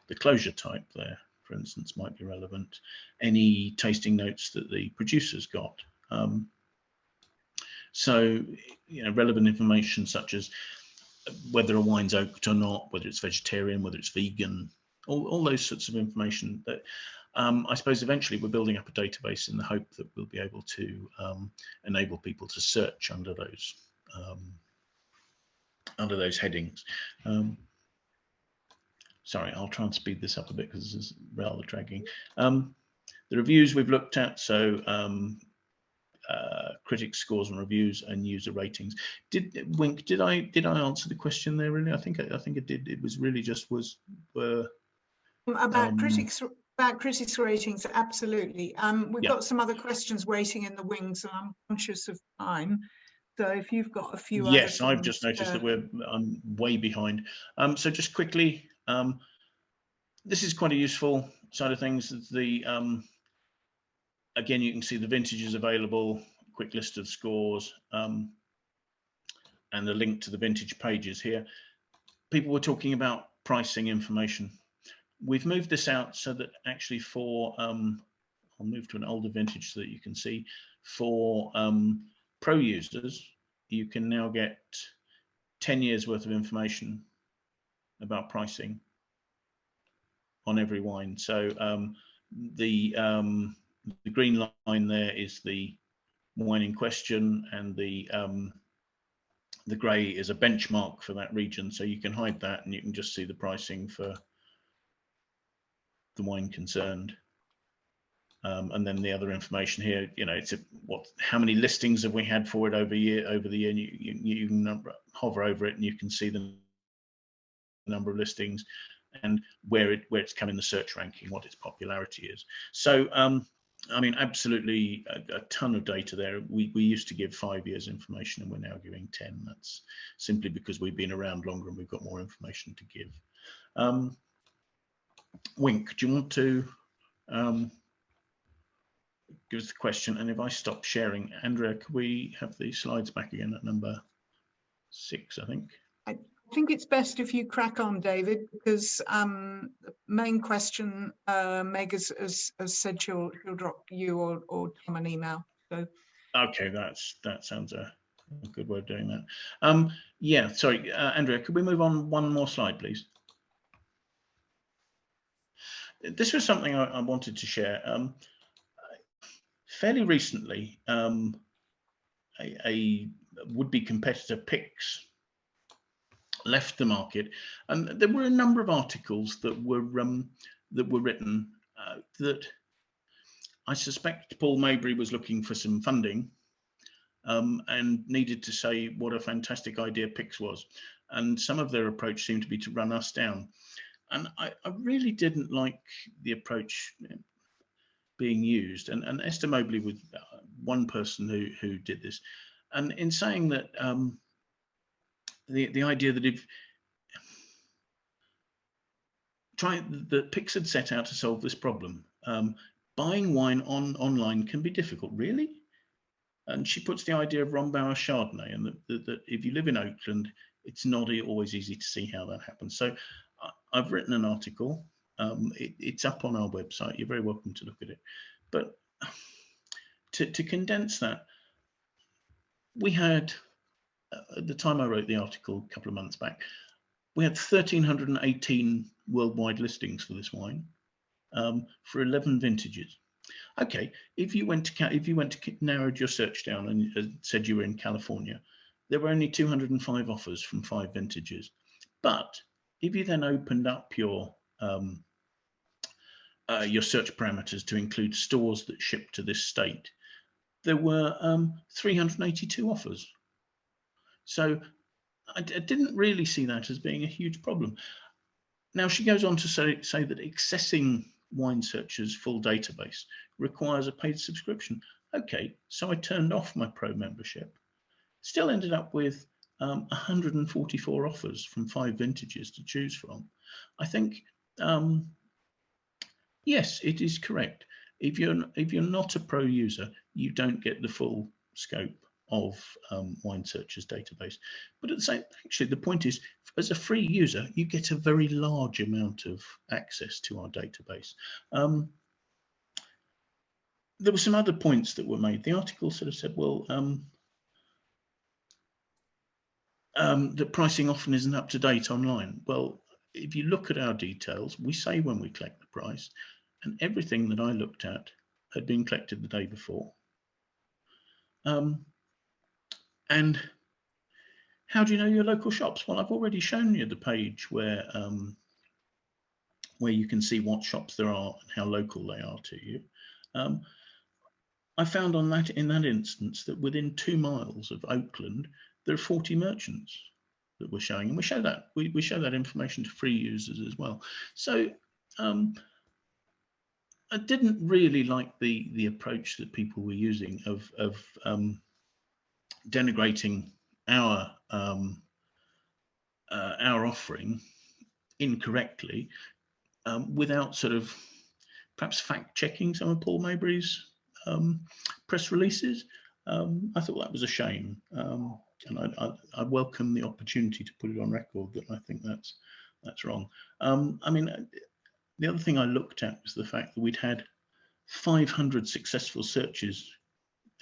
the closure type there, for instance, might be relevant. Any tasting notes that the producer's got. So, relevant information such as whether a wine's oaked or not, whether it's vegetarian, whether it's vegan, all those sorts of information that I suppose eventually we're building up a database in the hope that we'll be able to enable people to search under those under those headings. Sorry, I'll try and speed this up a bit because this is rather dragging. The reviews we've looked at, so critics scores and reviews and user ratings. Wink, did I answer the question there really? I think I did. It was really just about critics ratings, absolutely. We've Yeah. got some other questions waiting in the wings, and I'm conscious of time. So if you've got a few other Yes, I've things, just noticed that I'm way behind. So just quickly, this is quite a useful side of things. The again, you can see the vintages available, quick list of scores, and the link to the vintage pages here. People were talking about pricing information. We've moved this out so that actually for, I'll move to an older vintage so that you can see, for pro users, you can now get 10 years worth of information about pricing on every wine. So the green line there is the wine in question, and the grey is a benchmark for that region. So you can hide that and you can just see the pricing for the wine concerned. And then the other information here, you know, it's how many listings have we had for it over the year, and you can hover over it and you can see the number of listings and where it's come in the search ranking, what its popularity is. So I mean, absolutely a ton of data there. We used to give 5 years information and we're now giving 10. That's simply because we've been around longer and we've got more information to give. Wink, do you want to give us the question? And if I stop sharing, Andrea, could we have the slides back again at number 6, I think? I think it's best if you crack on, David, because the main question, Meg has said she'll drop you or Tom an email. So okay, that sounds a good way of doing that. Yeah, sorry, Andrea, could we move on one more slide, please? This was something I wanted to share. Fairly recently, a would-be competitor, Pix, left the market, and there were a number of articles that were written that I suspect Paul Maybury was looking for some funding and needed to say what a fantastic idea Pix was, and some of their approach seemed to be to run us down, and I really didn't like the approach being used, and Esther Mobley was one person who did this, and in saying that the idea that that Pix had set out to solve this problem. Buying wine online can be difficult, really. And she puts the idea of Rombauer Chardonnay, and that if you live in Oakland, it's not always easy to see how that happens. So I've written an article. It's up on our website. You're very welcome to look at it. But to condense that, we had, at the time I wrote the article a couple of months back, we had 1,318 worldwide listings for this wine for 11 vintages. Okay, if you went to narrowed your search down and said you were in California, there were only 205 offers from 5 vintages. But if you then opened up your search parameters to include stores that ship to this state, there were 382 offers. So I didn't really see that as being a huge problem. Now, she goes on to say that accessing Wine Searcher's full database requires a paid subscription. Okay, so I turned off my pro membership. Still ended up with 144 offers from 5 vintages to choose from. I think, yes, it is correct. If you're not a pro user, you don't get the full scope of Wine Searcher's database. But at the same, actually, the point is, as a free user, you get a very large amount of access to our database. There were some other points that were made. The article sort of said, well, that pricing often isn't up to date online. Well, if you look at our details, we say when we collect the price, and everything that I looked at had been collected the day before. And How do you know your local shops? Well, I've already shown you the page where you can see what shops there are and how local they are to you. I found in that instance that within 2 miles of Oakland, there are 40 merchants that we're showing, and we show that information to free users as well. So I didn't really like the approach that people were using of denigrating our offering incorrectly, without sort of perhaps fact checking some of Paul Maybury's press releases. I thought that was a shame, and I welcome the opportunity to put it on record that I think that's wrong. I mean, the other thing I looked at was the fact that we'd had 500 successful searches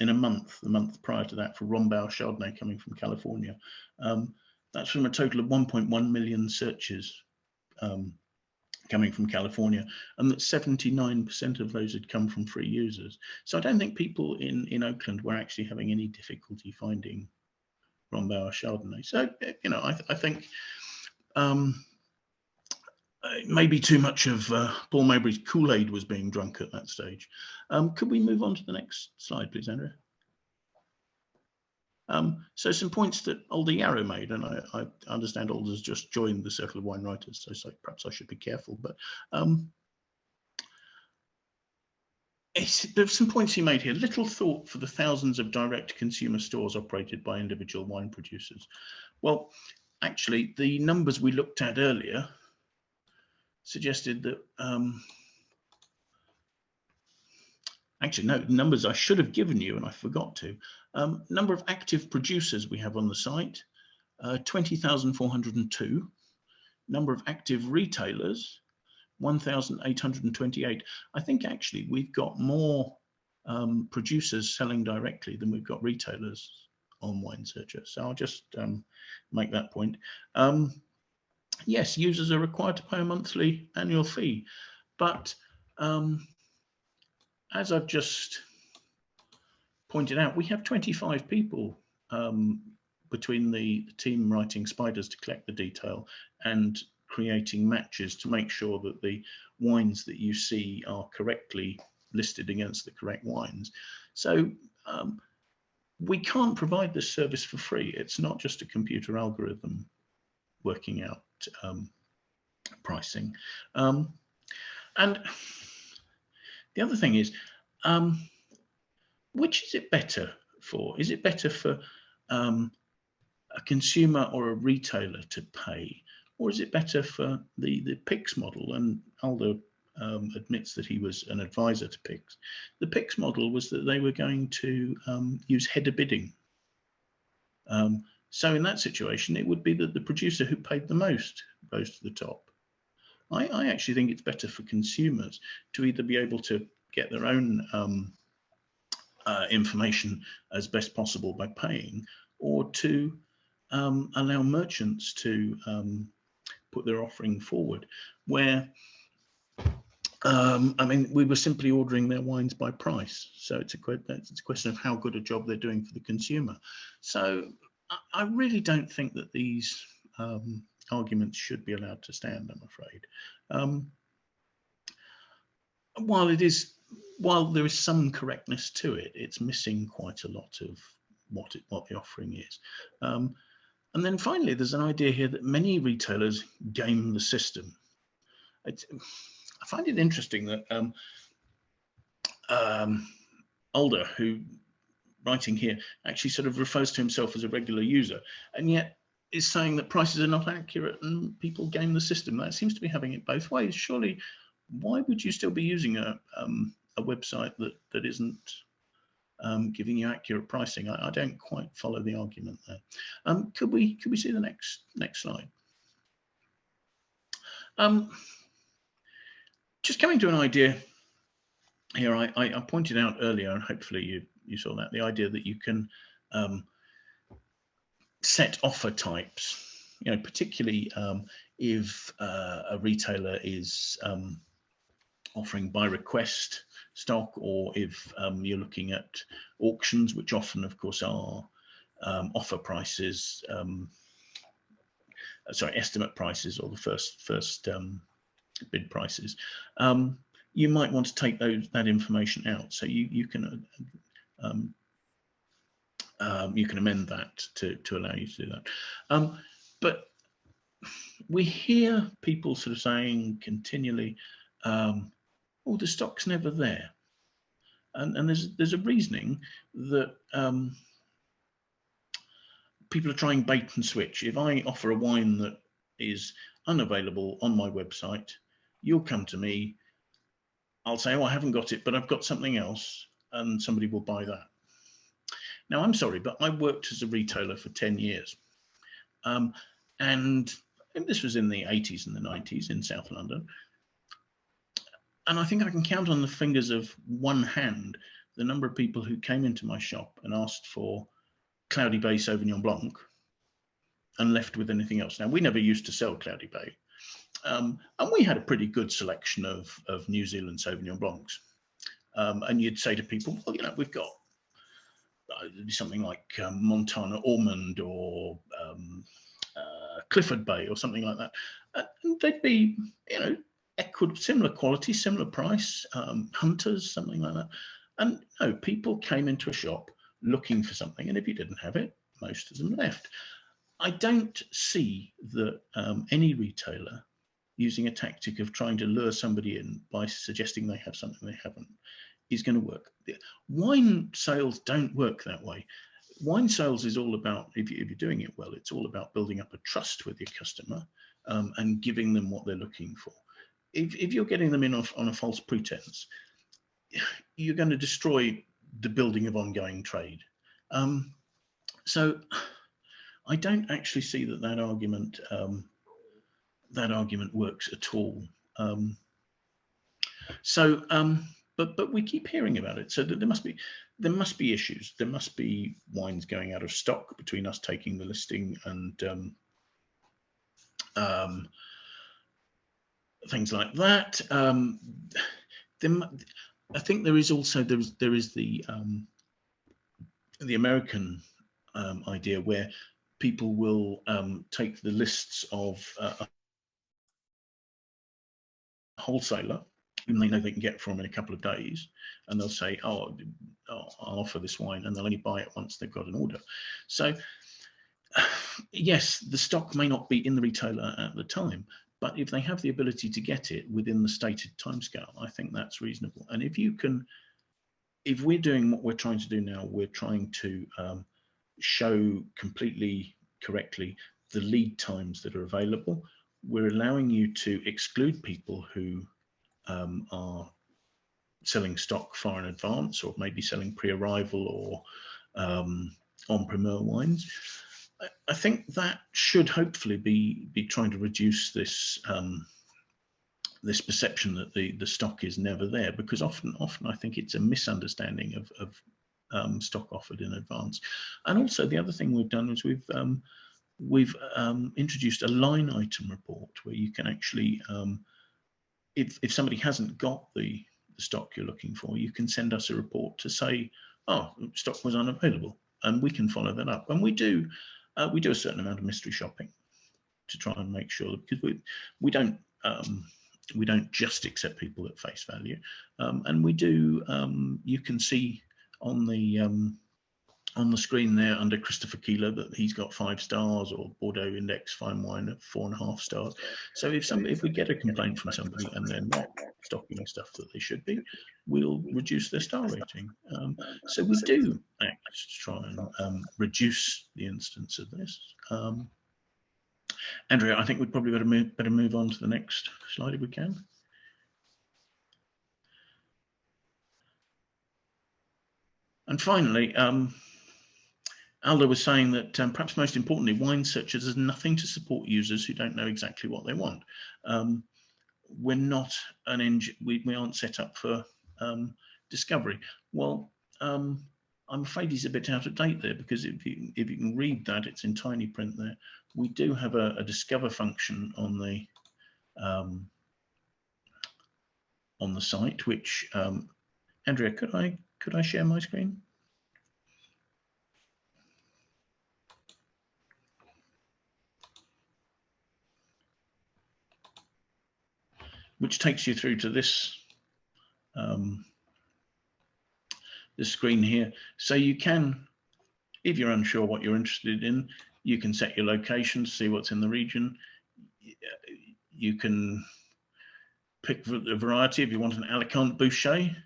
in a month, the month prior to that, for Rombauer Chardonnay coming from California. That's from a total of 1.1 million searches coming from California, and that 79% of those had come from free users. So I don't think people in Oakland were actually having any difficulty finding Rombauer Chardonnay. So, you know, I think maybe too much of Paul Maybury's Kool-Aid was being drunk at that stage. Could we move on to the next slide, please, Andrea? So some points that Alder Yarrow made, and I understand Alder's just joined the Circle of Wine Writers, so perhaps I should be careful, but there's some points he made here. Little thought for the thousands of direct consumer stores operated by individual wine producers. Well, actually, the numbers we looked at earlier suggested that, actually, no, numbers I should have given you and I forgot to. Number of active producers we have on the site, 20,402. Number of active retailers, 1,828. I think actually we've got more producers selling directly than we've got retailers on Wine Searcher. So I'll just make that point. Yes, users are required to pay a monthly annual fee, but as I've just pointed out, we have 25 people between the team writing spiders to collect the detail and creating matches to make sure that the wines that you see are correctly listed against the correct wines. So we can't provide this service for free. It's not just a computer algorithm working out pricing. And the other thing is, which is it better for? Is it better for a consumer or a retailer to pay, or is it better for the PIX model? And Alder admits that he was an advisor to PIX. The PIX model was that they were going to use header bidding. So in that situation, it would be that the producer who paid the most goes to the top. I actually think it's better for consumers to either be able to get their own information as best possible by paying, or to allow merchants to put their offering forward, where I mean, we were simply ordering their wines by price. So it's a question of how good a job they're doing for the consumer. So I really don't think that these arguments should be allowed to stand, I'm afraid. While there is some correctness to it, it's missing quite a lot of what the offering is. And then finally, there's an idea here that many retailers game the system. I find it interesting that Alder, who writing here, actually sort of refers to himself as a regular user, and yet is saying that prices are not accurate and people game the system. That seems to be having it both ways. Surely, why would you still be using a website that isn't giving you accurate pricing? I don't quite follow the argument there. Could we see the next slide? Just coming to an idea here, I pointed out earlier, and hopefully you saw that, the idea that you can set offer types, you know, particularly if a retailer is offering by request stock, or if you're looking at auctions, which often, of course, are offer prices, sorry, estimate prices, or the first bid prices, you might want to take that information out. So you can amend that to allow you to do that. But we hear people sort of saying continually, "Oh, the stock's never there," and there's a reasoning that people are trying bait and switch. If I offer a wine that is unavailable on my website, you'll come to me. I'll say, "Oh, I haven't got it, but I've got something else," and somebody will buy that. Now, I'm sorry, but I worked as a retailer for 10 years. And this was in the 80s and the 90s in South London. And I think I can count on the fingers of one hand the number of people who came into my shop and asked for Cloudy Bay Sauvignon Blanc and left with anything else. Now, we never used to sell Cloudy Bay. And we had a pretty good selection of New Zealand Sauvignon Blancs. And you'd say to people, well, you know, we've got something like Montana Almond or Clifford Bay or something like that. And they'd be, you know, similar quality, similar price, Hunters, something like that. And you know, people came into a shop looking for something, and if you didn't have it, most of them left. I don't see that any retailer using a tactic of trying to lure somebody in by suggesting they have something they haven't is going to work. Wine sales don't work that way. Wine sales is all about, if you're doing it well, it's all about building up a trust with your customer and giving them what they're looking for. If you're getting them in on a false pretense, you're going to destroy the building of ongoing trade. So I don't actually see that argument works at all. But we keep hearing about it. So that there must be issues. There must be wines going out of stock between us taking the listing and things like that. I think there is also there is the American idea where people will take the lists of a wholesaler whom they know they can get from in a couple of days, and they'll say, oh, I'll offer this wine, and they'll only buy it once they've got an order. So yes, the stock may not be in the retailer at the time, but if they have the ability to get it within the stated timescale, I think that's reasonable. And if we're doing what we're trying to do now, we're trying to show completely correctly the lead times that are available. We're allowing you to exclude people who are selling stock far in advance, or maybe selling pre-arrival or en primeur wines. I think that should hopefully be trying to reduce this this perception that the stock is never there, because often I think it's a misunderstanding of stock offered in advance. And also the other thing we've done is we've introduced a line item report where you can actually, if somebody hasn't got the stock you're looking for, you can send us a report to say, oh, stock was unavailable, and we can follow that up. And we do a certain amount of mystery shopping to try and make sure, because we don't just accept people at face value, and we do. You can see on the screen there under Christopher Keeler that he's got 5 stars, or Bordeaux Index Fine Wine at 4.5 stars. So if we get a complaint from somebody and they're not stocking stuff that they should be, we'll reduce their star rating. So we do act to try and reduce the instance of this. Andrea, I think we'd probably better move on to the next slide if we can. And finally, Aldo was saying that perhaps most importantly, Wine Searchers has nothing to support users who don't know exactly what they want. We're not an engine, we aren't set up for discovery. Well, I'm afraid he's a bit out of date there, because if you can read that, it's in tiny print there. We do have a discover function on the site, which Andrea, could I share my screen? which takes you through to this this screen here. So you can, if you're unsure what you're interested in, you can set your location to see what's in the region. You can pick a variety. If you want an Alicante Boucher,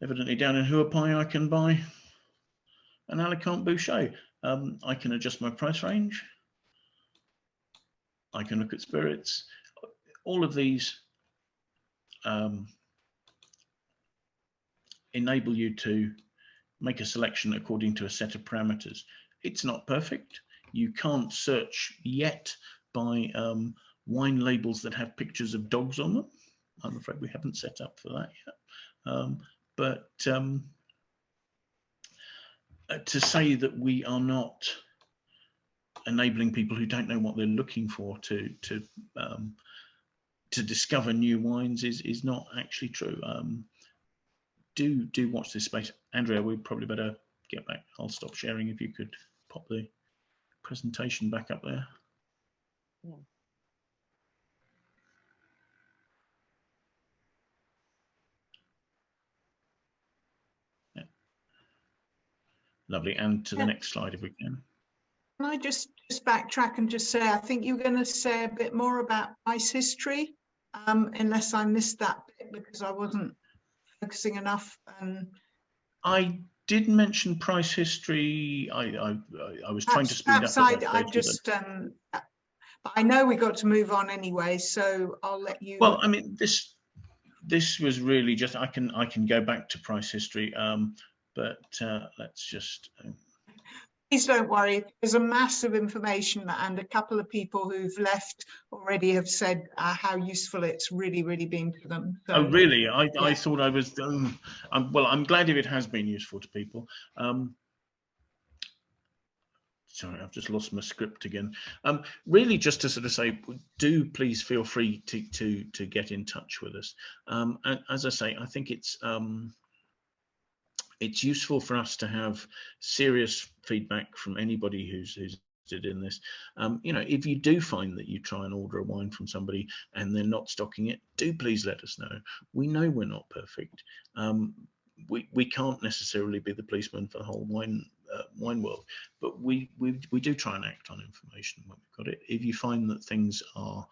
evidently down in Huapai I can buy an Alicante Boucher. I can adjust my price range. I can look at spirits. All of these enable you to make a selection according to a set of parameters. It's not perfect. You can't search yet by wine labels that have pictures of dogs on them. I'm afraid we haven't set up for that yet. But to say that we are not enabling people who don't know what they're looking for to discover new wines is not actually true. Do watch this space. Andrea, we probably better get back. I'll stop sharing if you could pop the presentation back up there. Yeah. Yeah. Lovely. And to the next slide if we can. Can I just backtrack and just say, I think you were going to say a bit more about price history, unless I missed that bit because I wasn't focusing enough. I did mention price history. I was trying to speed up. I just, but I know we got to move on anyway, so I'll let you. Well, I mean, this was really just, I can go back to price history, but let's just. Please don't worry. There's a mass of information, and a couple of people who've left already have said how useful it's really been to them. So, oh, really? I yeah. thought I was. Well, I'm glad if it has been useful to people. Sorry, I've just lost my script again. Really, just to sort of say, do please feel free to get in touch with us. And as I say, I think it's useful for us to have serious feedback from anybody who's interested in this. You know, if you do find that you try and order a wine from somebody and they're not stocking it, do please let us know. We know we're not perfect. We can't necessarily be the policeman for the whole wine world, but we do try and act on information when we've got it. If you find that things are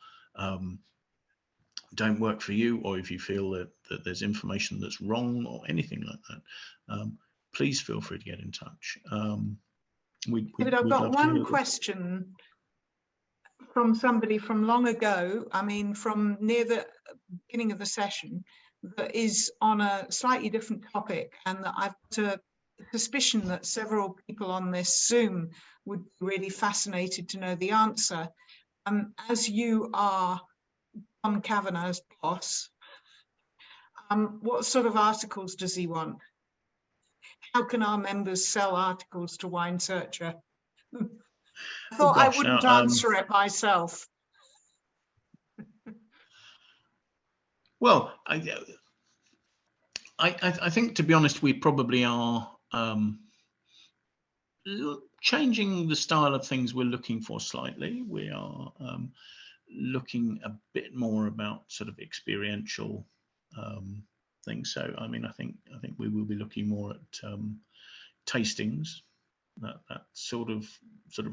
don't work for you, or if you feel that there's information that's wrong or anything like that, please feel free to get in touch. But I've got one question from somebody from long ago, I mean from near the beginning of the session, that is on a slightly different topic, and that I've got a suspicion that several people on this Zoom would be really fascinated to know the answer. As you are John Kavanagh's boss, what sort of articles does he want? How can our members sell articles to Wine Searcher? I thought I wouldn't answer it myself. Well, I think, to be honest, we probably are changing the style of things we're looking for slightly. We are looking a bit more about sort of experiential things. So, I mean, I think we will be looking more at tastings. That sort of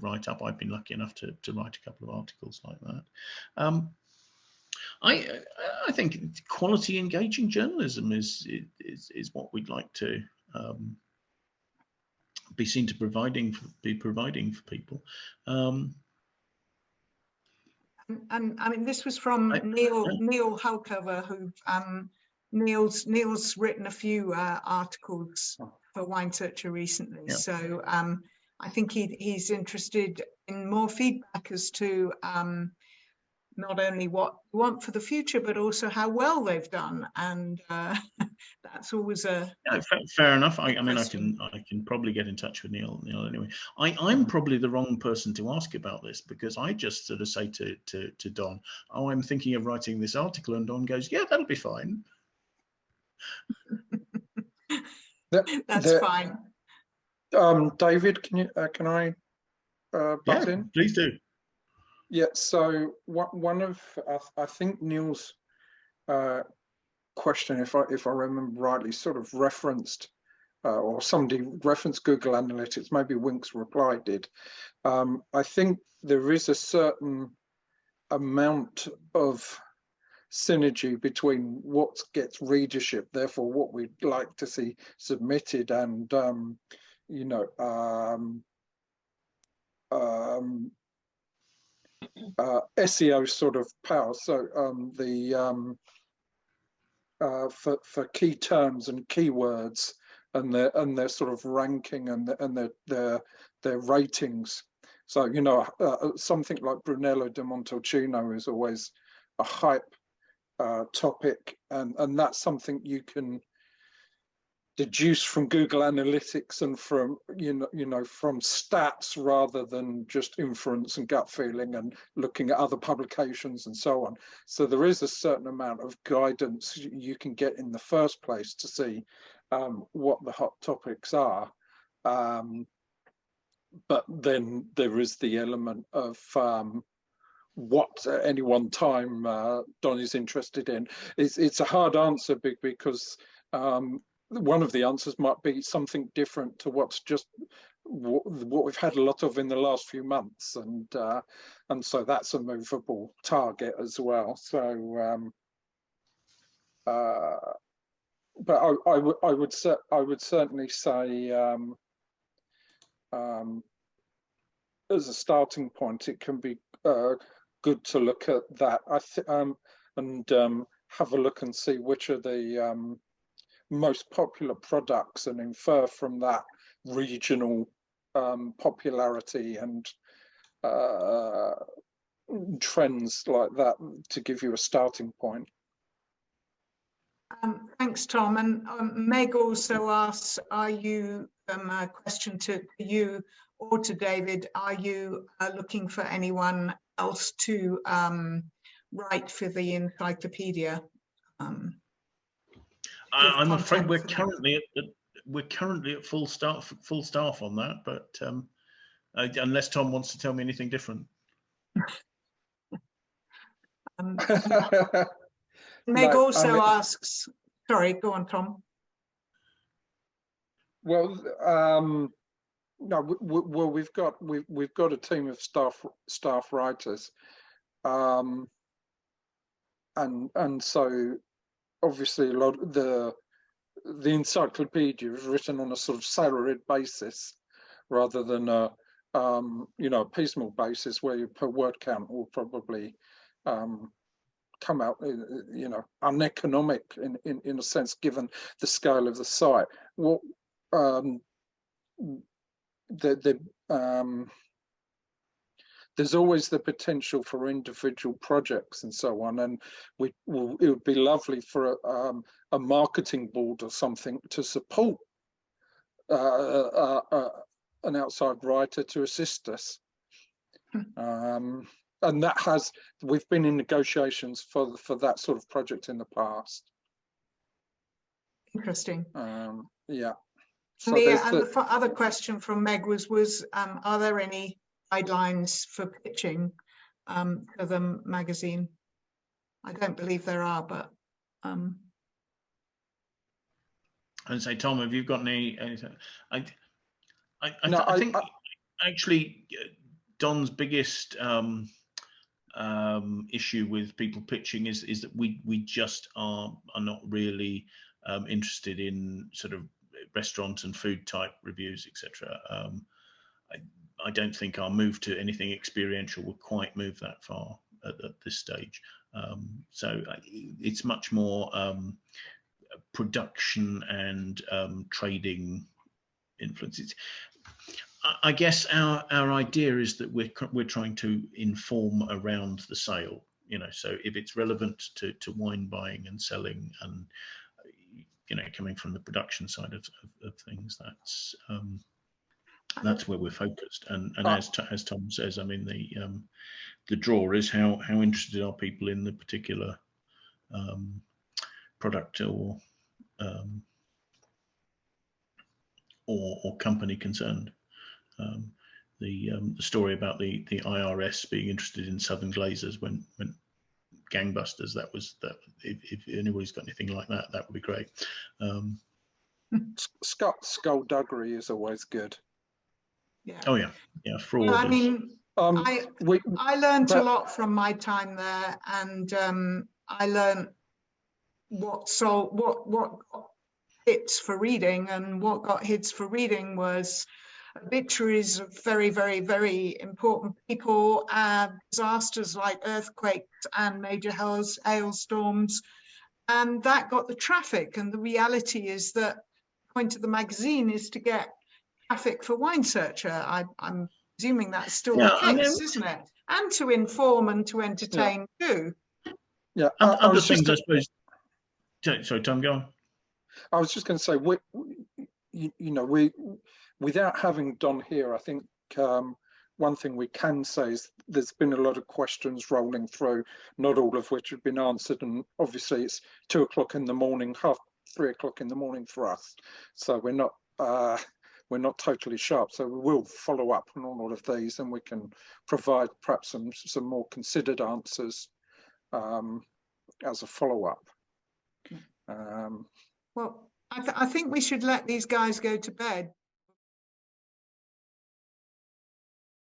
write up. I've been lucky enough to write a couple of articles like that. I think quality, engaging journalism is what we'd like to be seen to be providing for people. And I mean, this was from Neil Hulkover, who Neil's written a few articles for Wine Searcher recently. Yeah. So I think he's interested in more feedback as to not only what you want for the future, but also how well they've done. And that's always a fair enough. I mean, I can probably get in touch with Neil anyway. I'm probably the wrong person to ask about this, because I just sort of say to Don, oh, I'm thinking of writing this article, and Don goes, yeah, that'll be fine. That's fine. David, can I butt in? Please do. Yeah, so one of I think Neil's question, if I remember rightly, sort of referenced or somebody referenced Google Analytics. Maybe Wink's reply did. I think there is a certain amount of synergy between what gets readership, therefore what we'd like to see submitted, and you know, SEO sort of power. So for key terms and keywords and their sort of ranking and their ratings. So, you know, something like Brunello di Montalcino is always a hype topic, and that's something you can deduce from Google Analytics and from you know from stats rather than just inference and gut feeling and looking at other publications and so on. So there is a certain amount of guidance you can get in the first place to see what the hot topics are. But then there is the element of what at any one time Don is interested in. It's a hard answer because one of the answers might be something different to what's just what we've had a lot of in the last few months, and so that's a movable target as well. So, but I would certainly say as a starting point, it can be good to look at that. And have a look and see which are the most popular products and infer from that regional popularity and trends like that to give you a starting point. Thanks, Tom. And Meg also asks, are you, a question to you or to David, are you looking for anyone else to write for the encyclopedia? I'm afraid we're currently at full staff on that, but unless Tom wants to tell me anything different. Meg also asks, sorry, go on, Tom. Well, no, well, we've got a team of staff writers, and so obviously a lot of the encyclopedia is written on a sort of salaried basis rather than a you know, a piecemeal basis where your per word count will probably come out, you know, uneconomic in a sense, given the scale of the site. What there's always the potential for individual projects and so on, and it would be lovely for a marketing board or something to support an outside writer to assist us. And we've been in negotiations for that sort of project in the past. Interesting. Yeah. So the other question from Meg was are there any guidelines for pitching for the magazine? I don't believe there are, but And say, Tom, have you got anything? I think actually Don's biggest issue with people pitching is that we just are not really interested in sort of restaurant and food type reviews, etc. I don't think our move to anything experiential will quite move that far at this stage. So it's much more production and trading influences. I guess our idea is that we're trying to inform around the sale, you know, so if it's relevant to wine buying and selling and, you know, coming from the production side of things, that's where we're focused. And as Tom says, I mean, the draw is how interested are people in the particular product or company concerned. the story about the IRS being interested in Southern Glazers when gangbusters. That was that. If anybody's got anything like that, that would be great. Skullduggery is always good. Yeah. Oh yeah, yeah. Fraud. Well, I mean, I learned a lot from my time there, and I learned what got hits for reading, and what got hits for reading was obituaries of very, very, very important people, disasters like earthquakes and major hailstorms, and that got the traffic. And the reality is that the point of the magazine is to get traffic for Wine Searcher. I'm presuming that's still the case, isn't it? And to inform and to entertain too. Yeah. Other things, I suppose. Sorry, Tom, go on. I was just going to say, we without having Don here, I think one thing we can say is there's been a lot of questions rolling through, not all of which have been answered, and obviously it's 2 o'clock in the morning, 3 o'clock in the morning for us, so we're not totally sharp. So we will follow up on all of these, and we can provide perhaps some more considered answers as a follow-up. Well, I think we should let these guys go to bed,